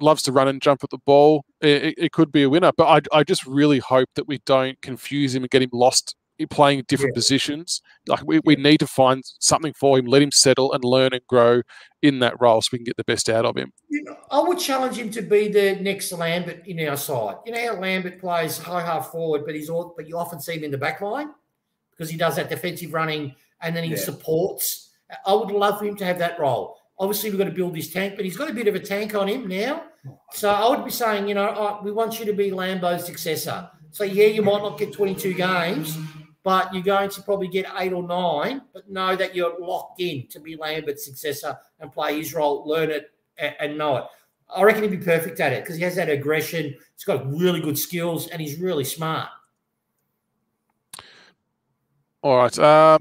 loves to run and jump at the ball, it could be a winner. But I just really hope that we don't confuse him and get him lost in playing different positions. Like we need to find something for him, let him settle and learn and grow in that role so we can get the best out of him. I would challenge him to be the next Lambert in our side. You know how Lambert plays high half forward, but you often see him in the back line because he does that defensive running and then he supports. I would love for him to have that role. Obviously, we've got to build his tank, but he's got a bit of a tank on him now. So I would be saying, we want you to be Lambo's successor. So, you might not get 22 games, but you're going to probably get 8 or 9, but know that you're locked in to be Lambert's successor and play his role, learn it, and know it. I reckon he'd be perfect at it because he has that aggression. He's got really good skills, and he's really smart. All right.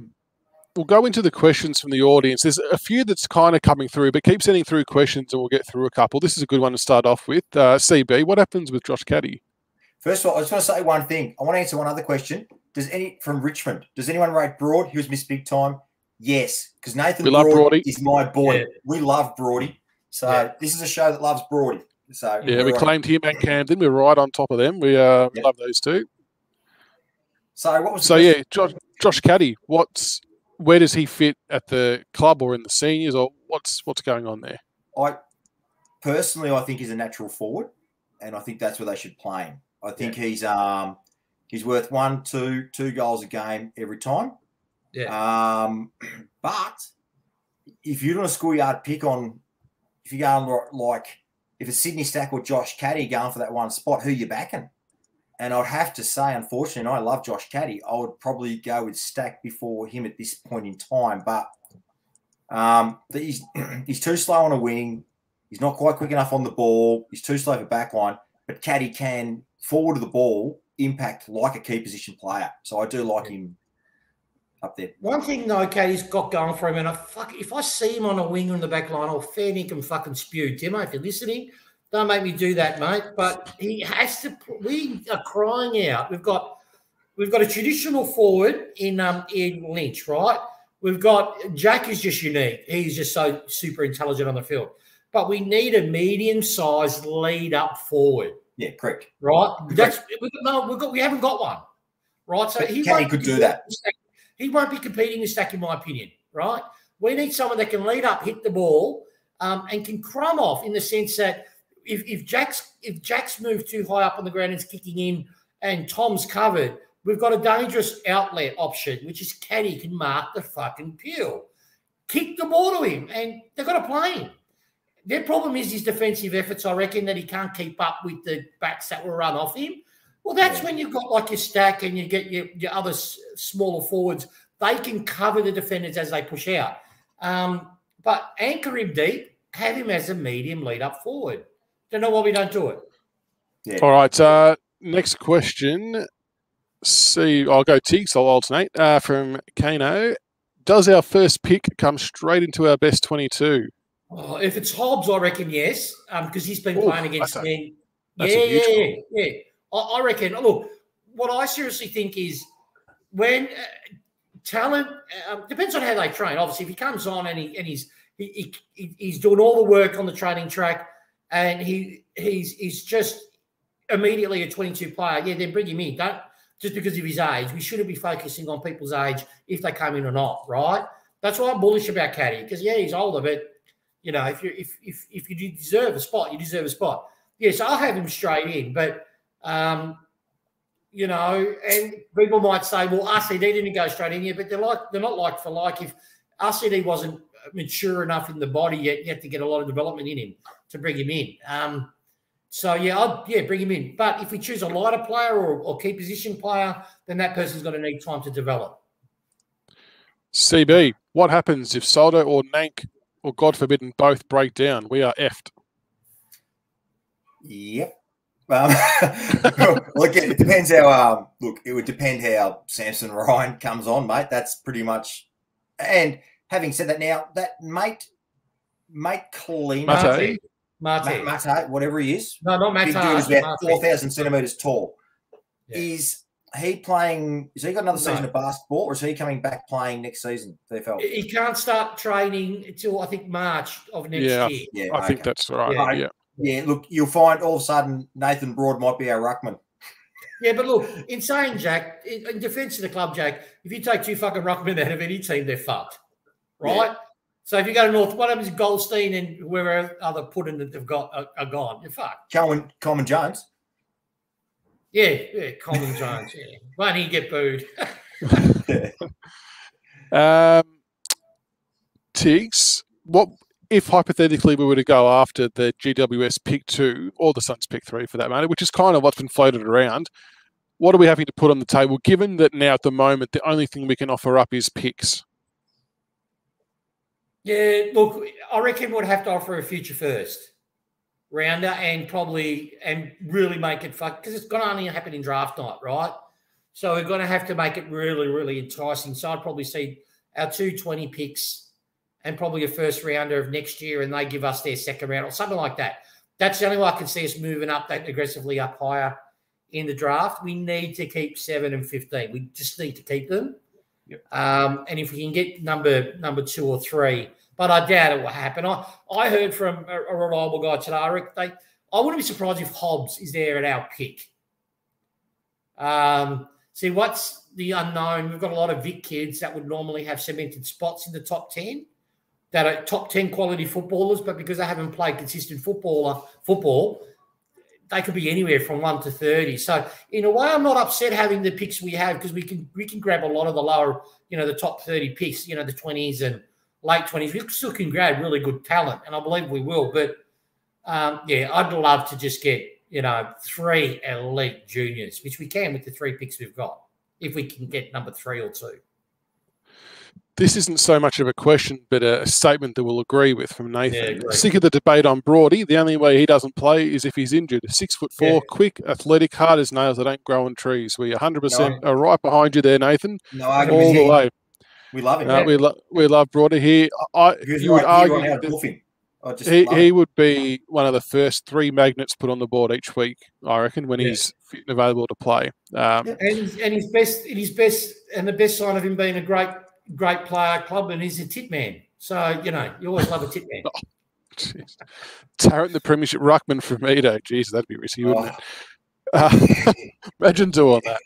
We'll go into the questions from the audience. There's a few that's kind of coming through, but keep sending through questions and we'll get through a couple. This is a good one to start off with. CB, what happens with Josh Caddy? First of all, I just want to say one thing. I want to answer one other question. From Richmond, does anyone rate Broad? He was missed big time. Yes, because Nathan Broad is my boy. Yeah. We love Broady. So this is a show that loves Broady. So we claimed him at Camden. We're right on top of them. We love those two. So what was Josh Caddy, where does he fit at the club or in the seniors, or what's going on there? I think he's a natural forward, and I think that's where they should play him. I think he's worth 1, 2 goals a game every time. Yeah. But if you're doing a schoolyard pick on, if you're going like if it's Sydney Stack or Josh Caddy going for that one spot, who you backing? And I'd have to say, unfortunately, I love Josh Caddy. I would probably go with Stack before him at this point in time. But he's too slow on a wing. He's not quite quick enough on the ball. He's too slow for backline. But Caddy can, forward of the ball, impact like a key position player. So I do like him up there. One thing, though, Caddy's got going for him, and if I see him on a wing in the back line, I'll fair dinkum fucking spew. Timo, if you're listening, don't make me do that, mate. But he has to. We are crying out. We've got a traditional forward in Lynch, right? We've got Jack is just unique. He's just so super intelligent on the field. But we need a medium-sized lead up forward. Yeah, correct. Right. We haven't got one. Right. So he could do that. He won't be competing with Stack, in my opinion. Right. We need someone that can lead up, hit the ball, and can crumb off in the sense that. If Jack's moved too high up on the ground and is kicking in and Tom's covered, we've got a dangerous outlet option, which is Caddy can mark the fucking peel. Kick the ball to him, and they've got to play him. Their problem is his defensive efforts, I reckon, that he can't keep up with the backs that will run off him. Well, that's when you've got like your Stack and you get your other smaller forwards. They can cover the defenders as they push out. But anchor him deep, have him as a medium lead-up forward. Don't know why we don't do it. Yeah. All right. Next question. I'll go Tiggs. I'll alternate. From Kano. Does our first pick come straight into our best 22? Oh, if it's Hobbs, I reckon yes, because he's been playing against men. Yeah. I reckon. Look, what I seriously think is when talent depends on how they train. Obviously, if he comes on and he's doing all the work on the training track. And he's just immediately a 22 player. Yeah, then bring him in. just because of his age. We shouldn't be focusing on people's age if they come in or not, right? That's why I'm bullish about Caddy, because he's older, but if you deserve a spot, you deserve a spot. Yes, I'll have him straight in, but and people might say, well, RCD didn't go straight in here, but they're not like for like. If RCD wasn't mature enough in the body yet, you have to get a lot of development in him to bring him in. Bring him in. But if we choose a lighter player or key position player, then that person's going to need time to develop. CB, what happens if Soldo or Nank, or God forbid, both break down? We are effed. Yep. Look, it depends how. It would depend how Samson Ryan comes on, mate. That's pretty much. And having said that, now that mate Colina, Mate, whatever he is, no, not Mate. Big dude is about 4,000 centimeters tall. Yeah. Is he playing? Has he got another season of basketball, or is he coming back playing next season? VFL? He can't start training until I think March of next year. Yeah, I think that's right. Yeah, look, you'll find all of a sudden Nathan Broad might be our ruckman. Yeah, but look, in saying, Jack, in defence of the club, Jack, if you take two fucking ruckmen out of any team, they're fucked, right? Yeah. So if you go to North, what happens? Goldstein and whoever other pudding that they've got are gone. You're fucked. Coleman Jones. Yeah, Coleman Jones. Yeah, won't he get booed? Tiggs, what if hypothetically we were to go after the GWS pick 2 or the Suns pick 3 for that matter, which is kind of what's been floated around? What are we having to put on the table, given that now at the moment the only thing we can offer up is picks? Yeah, look, I reckon we'd have to offer a future first rounder and really make it fun, because it's going to only happen in draft night, right? So we're going to have to make it really, really enticing. So I'd probably see our 220 picks and probably a first rounder of next year, and they give us their second round or something like that. That's the only way I can see us moving up that aggressively up higher in the draft. We need to keep 7 and 15. We just need to keep them. Yep. And if we can get number 2 or 3, but I doubt it will happen. I heard from a reliable guy today. I wouldn't be surprised if Hobbs is there at our pick. See, what's the unknown? We've got a lot of Vic kids that would normally have cemented spots in the top 10, that are top 10 quality footballers, but because they haven't played consistent football, they could be anywhere from 1 to 30. So in a way, I'm not upset having the picks we have, because we can grab a lot of the lower, the top 30 picks, the 20s and late 20s. We still can grab really good talent, and I believe we will. But I'd love to just get 3 elite juniors, which we can with the 3 picks we've got, if we can get number 3 or 2. This isn't so much of a question, but a statement that we'll agree with from Nathan. Yeah, sick of the debate on Brody. The only way he doesn't play is if he's injured. 6'4", quick, athletic, hard as nails that don't grow on trees. We 100% are right behind you there, Nathan. No argument. All the way. We love him. We love Brody here. You would argue that he would be one of the first 3 magnets put on the board each week, I reckon, when he's fit and available to play. And his best, and the best sign of him being a great player, clubman, he's a tip man. So, you always love a tip man. Tarrant the premiership ruckman for me, though. Jeez, that'd be risky, wouldn't it? Imagine doing that.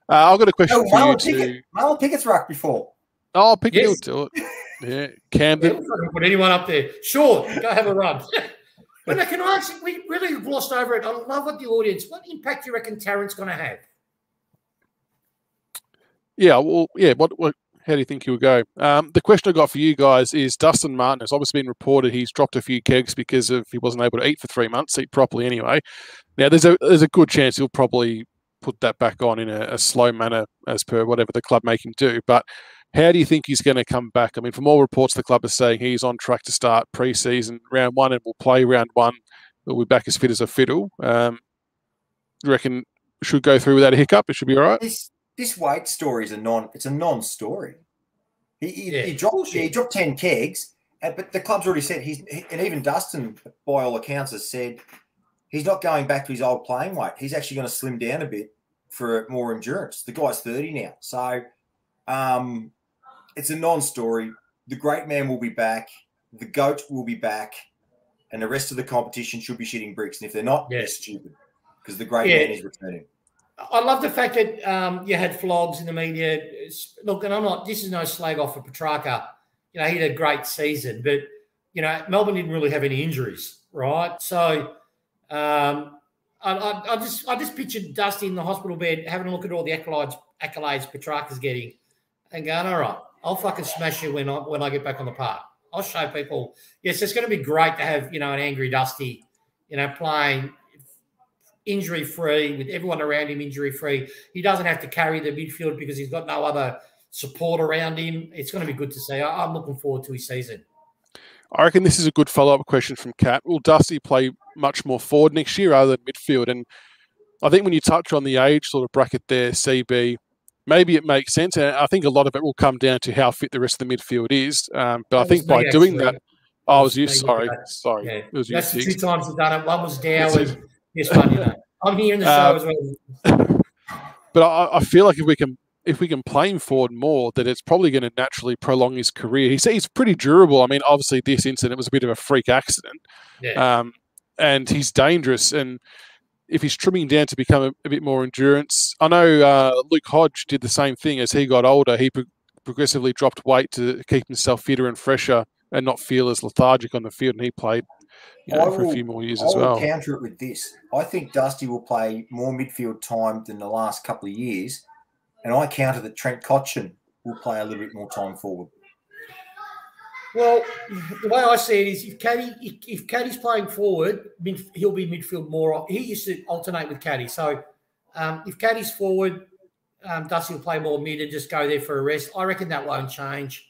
I've got a question for you too. Marlon Pickett's ruck before. Oh, Pickett will do it. Yeah, Camden. Yeah, put anyone up there. Sure, go have a run. But can I ask, we really glossed over it. I love what the audience, what impact do you reckon Tarrant's going to have? Yeah, well, how do you think he'll go? The question I got for you guys is Dustin Martin has obviously been reported he's dropped a few kegs because he wasn't able to eat for 3 months, eat properly anyway. Now, there's a good chance he'll probably put that back on in a slow manner as per whatever the club make him do. But how do you think he's going to come back? I mean, from all reports, the club is saying he's on track to start pre-season round 1 and will play round 1. He'll be back as fit as a fiddle. You reckon should go through without a hiccup? It should be all right? This weight story is a non-story. He dropped 10 kegs, but the club's already said and even Dustin, by all accounts, has said he's not going back to his old playing weight. He's actually going to slim down a bit for more endurance. The guy's 30 now, so it's a non-story. The great man will be back. The GOAT will be back, and the rest of the competition should be shitting bricks. And if they're not, they're stupid, because the great man is returning. I love the fact that you had flogs in the media. Look, and this is no slag off for Petrarca. You know, he had a great season, but, you know, Melbourne didn't really have any injuries, right? So I just pictured Dusty in the hospital bed having a look at all the accolades Petrarca's getting and going, all right, I'll fucking smash you when I get back on the park. I'll show people. Yes, it's going to be great to have, you know, an angry Dusty, you know, playing injury-free with everyone around him injury-free. He doesn't have to carry the midfield because he's got no other support around him. It's going to be good to see. I'm looking forward to his season. I reckon this is a good follow-up question from Kat. Will Dusty play much more forward next year rather than midfield? And I think when you touch on the age sort of bracket there, CB, maybe it makes sense. And I think a lot of it will come down to how fit the rest of the midfield is. But I think by doing that, I was you. Sorry. Yeah. It was That's you. The 2 times you've done it. One was Dow and this one, you know. I'm here in the show as well. But I feel like if we can play him forward more, that it's probably going to naturally prolong his career. He's pretty durable. I mean, obviously this incident was a bit of a freak accident. Yeah. And he's dangerous. And if he's trimming down to become a bit more endurance, I know Luke Hodge did the same thing as he got older. He progressively dropped weight to keep himself fitter and fresher and not feel as lethargic on the field. And he played for a few more years as well. I will counter it with this. I think Dusty will play more midfield time than the last couple of years. And I counter that Trent Cotchin will play a little bit more time forward. Well, the way I see it is if Caddy's playing forward, he'll be midfield more. He used to alternate with Caddy. So if Caddy's forward, Dusty will play more mid and just go there for a rest. I reckon that won't change.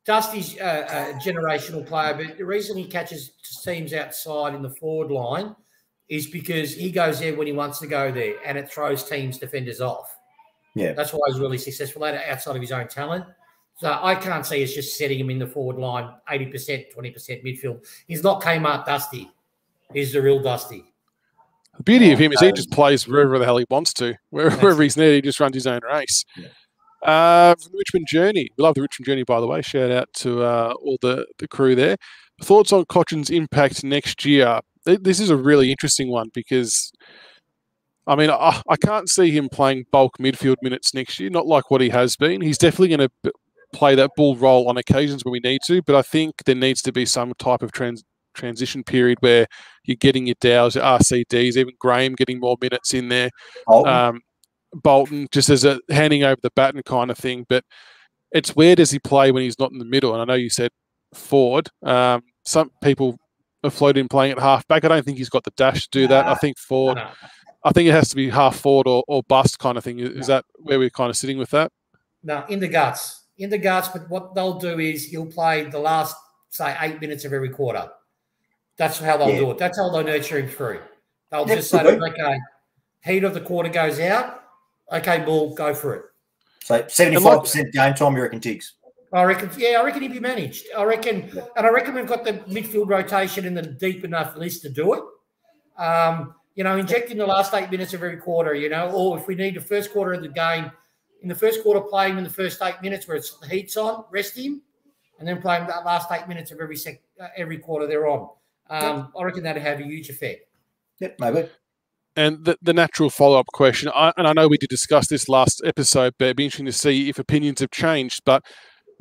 Dusty's a generational player, but the reason he catches teams outside in the forward line is because he goes there when he wants to go there and it throws teams' defenders off. Yeah. That's why he's really successful at it outside of his own talent. So I can't see us just setting him in the forward line, 80%, 20% midfield. He's not Kmart Dusty. He's the real Dusty. The beauty of him is he just plays wherever the hell he wants to. Wherever he's needed, he just runs his own race. Yeah. From the Richmond Journey. We love the Richmond Journey, by the way. Shout out to all the crew there. Thoughts on Cotchin's impact next year? This is a really interesting one because, I mean, I can't see him playing bulk midfield minutes next year, not like what he has been. He's definitely going to play that bull role on occasions when we need to, but I think there needs to be some type of transition period where you're getting your Dows, your RCDs, even Graham getting more minutes in there. Bolton, just as a handing over the baton kind of thing. But it's where does he play when he's not in the middle? And I know you said forward. Some people have floated him playing at half-back. I don't think he's got the dash to do that. I think forward. No. I think it has to be half forward or bust kind of thing. Is that where we're kind of sitting with that? No, in the guts. In the guts, but what they'll do is he'll play the last, say, 8 minutes of every quarter. That's how they'll do it. That's how they'll nurture him through. They'll just say, okay, heat of the quarter goes out. Okay, Bull, go for it. So 75% game time, you reckon, Tiggs? I reckon he'd be managed. I reckon we've got the midfield rotation and the deep enough list to do it. Injecting the last 8 minutes of every quarter, or if we need the first quarter of the game, in the first quarter, play him in the first 8 minutes where it's the heat's on, rest him, and then play him that last 8 minutes of every quarter they're on. I reckon that'd have a huge effect. Yep, maybe. And the natural follow-up question, I know we did discuss this last episode, but it'd be interesting to see if opinions have changed, but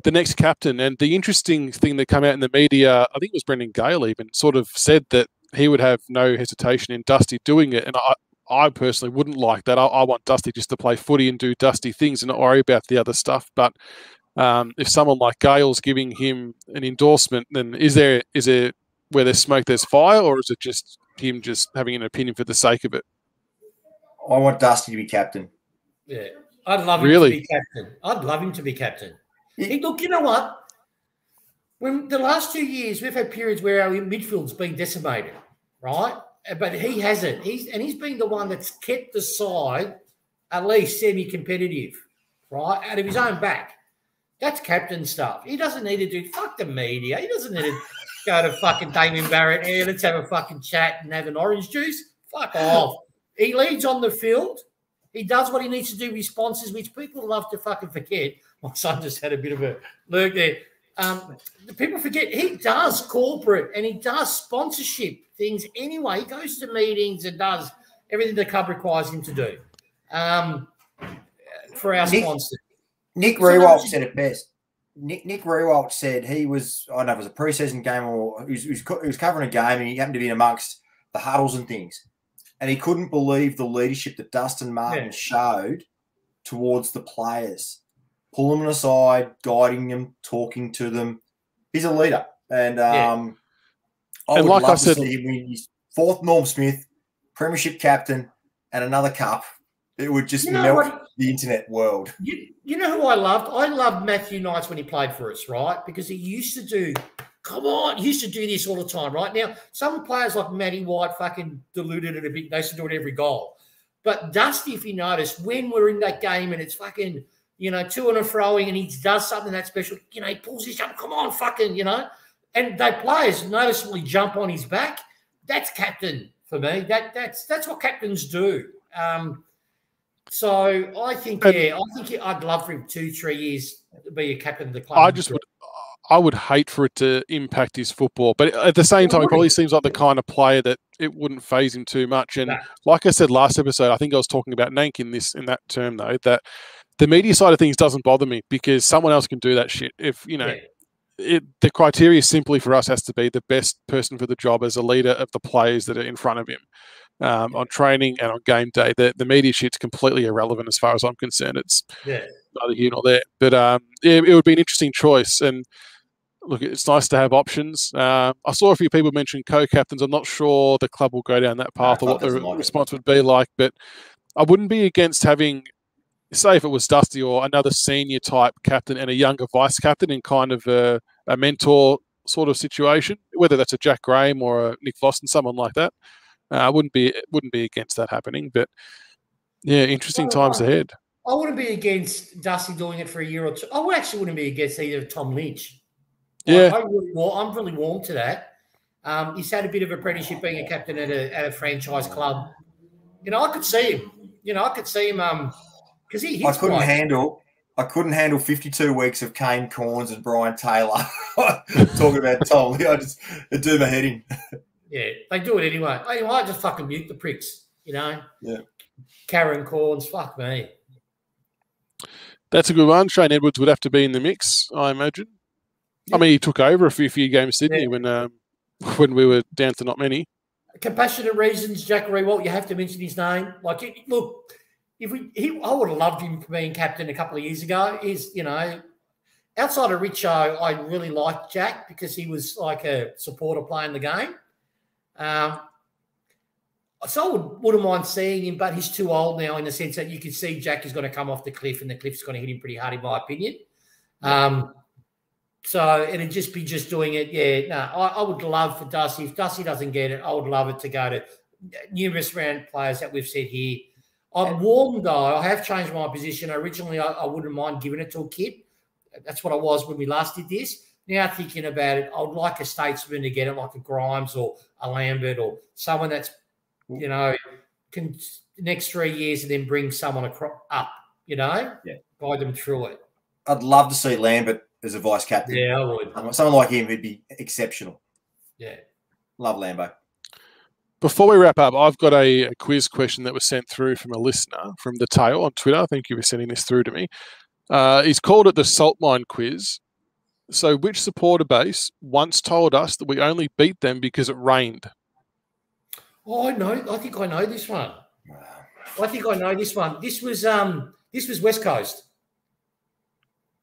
the next captain, and the interesting thing that came out in the media, I think it was Brendan Gale even, sort of said that he would have no hesitation in Dusty doing it, and I personally wouldn't like that. I want Dusty just to play footy and do Dusty things and not worry about the other stuff. But if someone like Gale's giving him an endorsement, then is there where there's smoke, there's fire, or is it just him just having an opinion for the sake of it? I want Dusty to be captain. Yeah, I'd love him to be captain. I'd love him to be captain. Look, you know what? When the last 2 years, we've had periods where our midfield's been decimated, right? But he hasn't. He's been the one that's kept the side at least semi-competitive, right? Out of his own back. That's captain stuff. He doesn't need to do fuck the media. He doesn't need to go to fucking Damien Barrett. Hey, let's have a fucking chat and have an orange juice. Fuck off. He leads on the field. He does what he needs to do, responses, which people love to fucking forget. My son just had a bit of a lurk there. People forget he does corporate and he does sponsorship things anyway. He goes to meetings and does everything the club requires him to do. For our sponsors. Nick Rewalt said it best. Nick Rewalt said he was, I don't know if it was a preseason game or he was covering a game and he happened to be in amongst the huddles and things. And he couldn't believe the leadership that Dustin Martin showed towards the players, pulling them aside, guiding them, talking to them. He's a leader. And I would love to see him win his 4th Norm Smith, premiership captain, and another cup. It would just melt the internet world. You know who I loved? I loved Matthew Knights when he played for us, right? Because he used to do, he used to do this all the time, right? Now, some players like Matty White fucking diluted it a bit. They used to do it every goal. But Dusty, if you notice, when we're in that game and it's fucking, to and a throwing and he does something that special, he pulls his jump, come on, fucking, and they players noticeably jump on his back. That's captain for me. That's what captains do. So I think, I'd love for him 2-3 years to be a captain of the club. I would hate for it to impact his football, but at the same time, he probably seems like the kind of player that it wouldn't phase him too much. And like I said last episode, I think I was talking about Nank in that term though, that the media side of things doesn't bother me because someone else can do that shit. If the criteria simply for us has to be the best person for the job as a leader of the players that are in front of him. On training and on game day, the media shit's completely irrelevant as far as I'm concerned. It's neither here nor there. But it would be an interesting choice. And look, it's nice to have options. I saw a few people mention co-captains. I'm not sure the club will go down that path or what the response would be like. But I wouldn't be against having, say, if it was Dusty or another senior type captain and a younger vice captain in kind of a mentor sort of situation, whether that's a Jack Graham or a Nick Vossen, someone like that. I wouldn't be against that happening, but yeah, interesting times ahead. I wouldn't be against Dusty doing it for a year or two. I actually wouldn't be against either Tom Lynch. Yeah, I'm really warm to that. He's had a bit of apprenticeship being a captain at a franchise club. I could see him. Because he hits I couldn't handle 52 weeks of Kane Corns and Brian Taylor talking about Tom. It'd do my head in. Yeah, they do it anyway. I just fucking mute the pricks, Yeah. Karen Corns, fuck me. That's a good one. Shane Edwards would have to be in the mix, I imagine. Yeah. I mean, he took over a few games, Sydney, when we were down to not many. Compassionate reasons, Jack Rewalt, you have to mention his name. Look, I would have loved him being captain a couple of years ago. Outside of Richo, I really liked Jack because he was like a supporter playing the game. So I wouldn't mind seeing him, but he's too old now in the sense that you can see Jack is going to come off the cliff and the cliff's going to hit him pretty hard, in my opinion. So it'd just be doing it. I would love for Dusty. If Dusty doesn't get it, I would love it to go to numerous round players that we've said here. I'm warm, though. I have changed my position. Originally, I wouldn't mind giving it to a kid. That's what I was when we last did this. Now thinking about it, I would like a statesman to get it, like a Grimes or a Lambert or someone that's, can next 3 years and then bring someone up, guide them through it. I'd love to see Lambert as a vice captain. Yeah, I would. Someone like him would be exceptional. Yeah. Love Lambo. Before we wrap up, I've got a quiz question that was sent through from a listener from The Tail on Twitter. Thank you for sending this through to me. He's called it the Salt Mine Quiz. So which supporter base once told us that we only beat them because it rained? Oh, I know. I think I know this one. This was West Coast.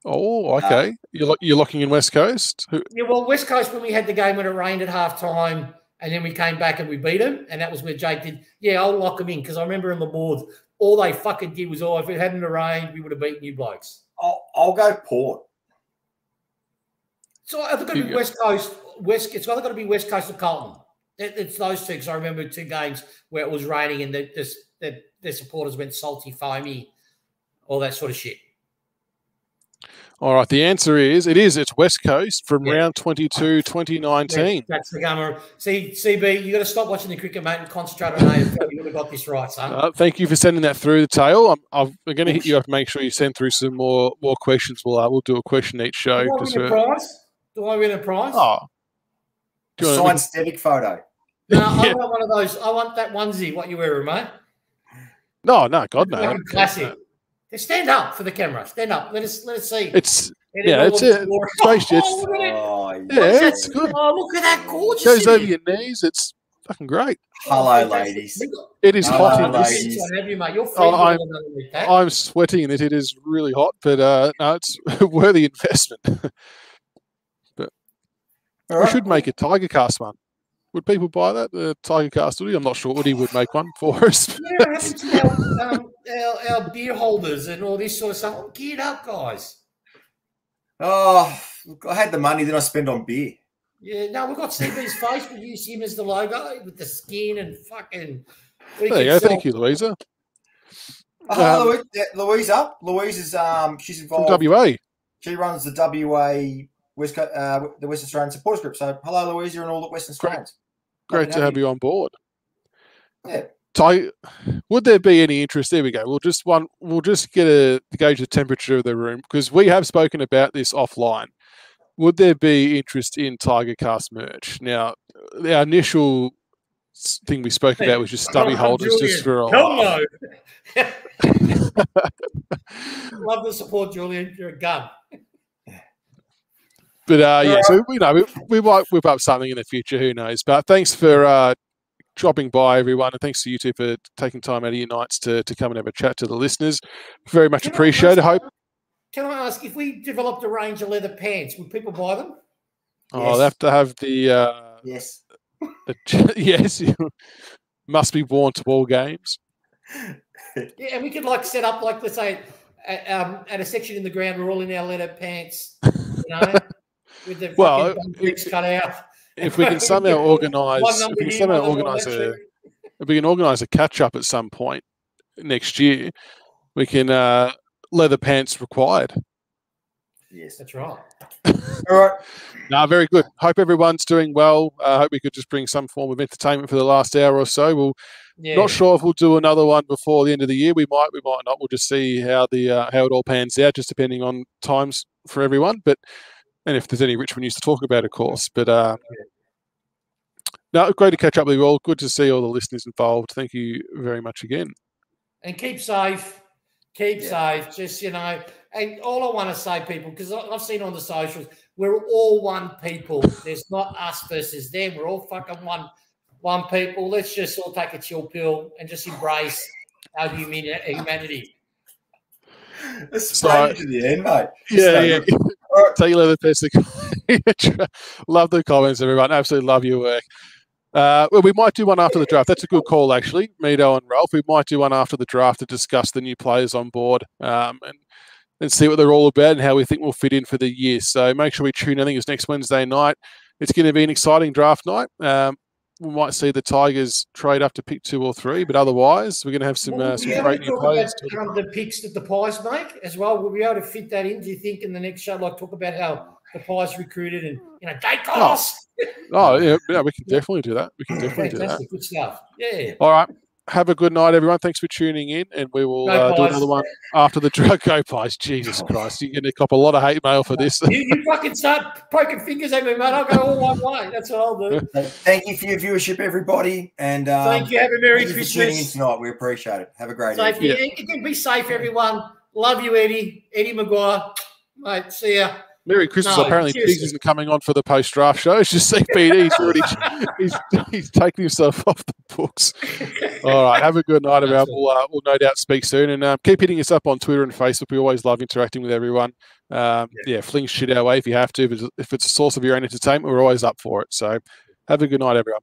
Oh, okay. You're locking in West Coast? Yeah, well, West Coast, when we had the game when it rained at halftime, and then we came back and we beat them, and that was where Jake did, I'll lock them in, because I remember in the boards, all they fucking did was, if it hadn't rained, we would have beaten you blokes. I'll go Port. So I think it'll be West Coast. It's either got to be West Coast or Carlton. It's those two, because I remember 2 games where it was raining and the supporters went salty, foamy, all that sort of shit. All right, the answer is it's West Coast from round 22, 2019. That's the game. See, CB, you got to stop watching the cricket, mate, and concentrate on AFL. You would have got this right, son. Thank you for sending that through, The Tail. I'm going to hit you up and make sure you send through some more questions. We'll do a question each show. Do I win a prize? Oh. A signed Stevic photo. No, I want one of those. I want that onesie. What you wearing, mate? No, God, no. Fucking classic. Stand up for the camera. Stand up. Let us see. It's it's spacious. Oh, look at it. Yeah, it's good. Oh, look at that gorgeous. Goes over your knees. It's fucking great. Hello, ladies. It is hot in ladies. this. I'm sweating in it. It is really hot, but no, it's a worthy investment. But we should make a Tigercast one. Would people buy that? The Tigercast hoodie? I'm not sure. Woody would make one for us. Yeah, what happened to our beer holders and all this sort of stuff? I'm geared up, guys. Oh, I had the money, then I spent on beer. Yeah, no, we've got CB's face. We use him as the logo with the skin and fucking. There you go. Thank you, Louisa. Louisa. Louise is she's involved from WA. She runs the WA West the West Australian Supporters Group. So hello, Louisa, and all the Western Australians. Great to have you on board. Yeah. Would there be any interest? There we go. We'll just get to gauge the temperature of the room, because we have spoken about this offline. Would there be interest in Tigercast merch? Now, our initial thing we spoke about was just stubby holders, Julian. just for Hell no. Love the support, Julian. You're a gun. But yeah, so we might whip up something in the future. Who knows? But thanks for dropping by, everyone, and thanks to you two for taking time out of your nights to come and have a chat to the listeners. Very much appreciated. Can I ask, if we developed a range of leather pants, would people buy them? Oh, they have to have the yes. Yes, must be worn to all games. Yeah, and we could set up let's say at a section in the ground, we're all in our leather pants, with the bricks cut out. If we can somehow organise, a catch up at some point next year, we can leather pants required. Yes, that's right. All right. No, very good. Hope everyone's doing well. Hope we could just bring some form of entertainment for the last hour or so. Not sure if we'll do another one before the end of the year. We might not. We'll just see how it all pans out, just depending on times for everyone. And if there's any Richmond news to talk about, of course. But no, great to catch up with you all. Good to see all the listeners involved. Thank you very much again. And keep safe. Keep safe. Just, and all I want to say, people, because I've seen on the socials, we're all one people. There's not us versus them. We're all fucking one people. Let's just all take a chill pill and just embrace our humanity. It's straight to the end, mate. Yeah. Take a little bit. Love the comments, everyone. Absolutely love your work. Well, we might do one after the draft. That's a good call, actually. Mito and Ralph. We might do one after the draft to discuss the new players on board and see what they're all about and how we think we'll fit in for the year. So make sure we tune in. I think it's next Wednesday night. It's going to be an exciting draft night. We might see the Tigers trade up to pick 2 or 3, but otherwise we're going to have some great new players. The picks that the Pies make as well. We'll be able to fit that in, do you think, in the next show? Talk about how the Pies recruited and, Dacos. Yeah, we can definitely do that. Fantastic. Good stuff. Yeah. All right. Have a good night, everyone. Thanks for tuning in, and we will do another one after the drug. Go Pies. Jesus Christ. You're going to cop a lot of hate mail for this. You fucking start poking fingers at me, mate. I'll go all one way. That's what I'll do. Thank you for your viewership, everybody. And thank you. Have a Merry Christmas. For tuning in tonight. We appreciate it. Have a great evening. Be safe, everyone. Love you, Eddie. Eddie Maguire. Mate, see ya. Merry Christmas. Apparently, Tiggs isn't coming on for the post-draft show. It's just CBD's already he's taken himself off the books. All right. Have a good night, everyone. We'll no doubt speak soon. And keep hitting us up on Twitter and Facebook. We always love interacting with everyone. Fling shit our way if you have to. If it's a source of your own entertainment, we're always up for it. So have a good night, everyone.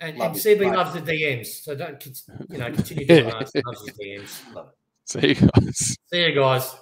And CB loves the DMs. So don't continue to ask. Loves the DMs. Love it. See you guys. See you guys.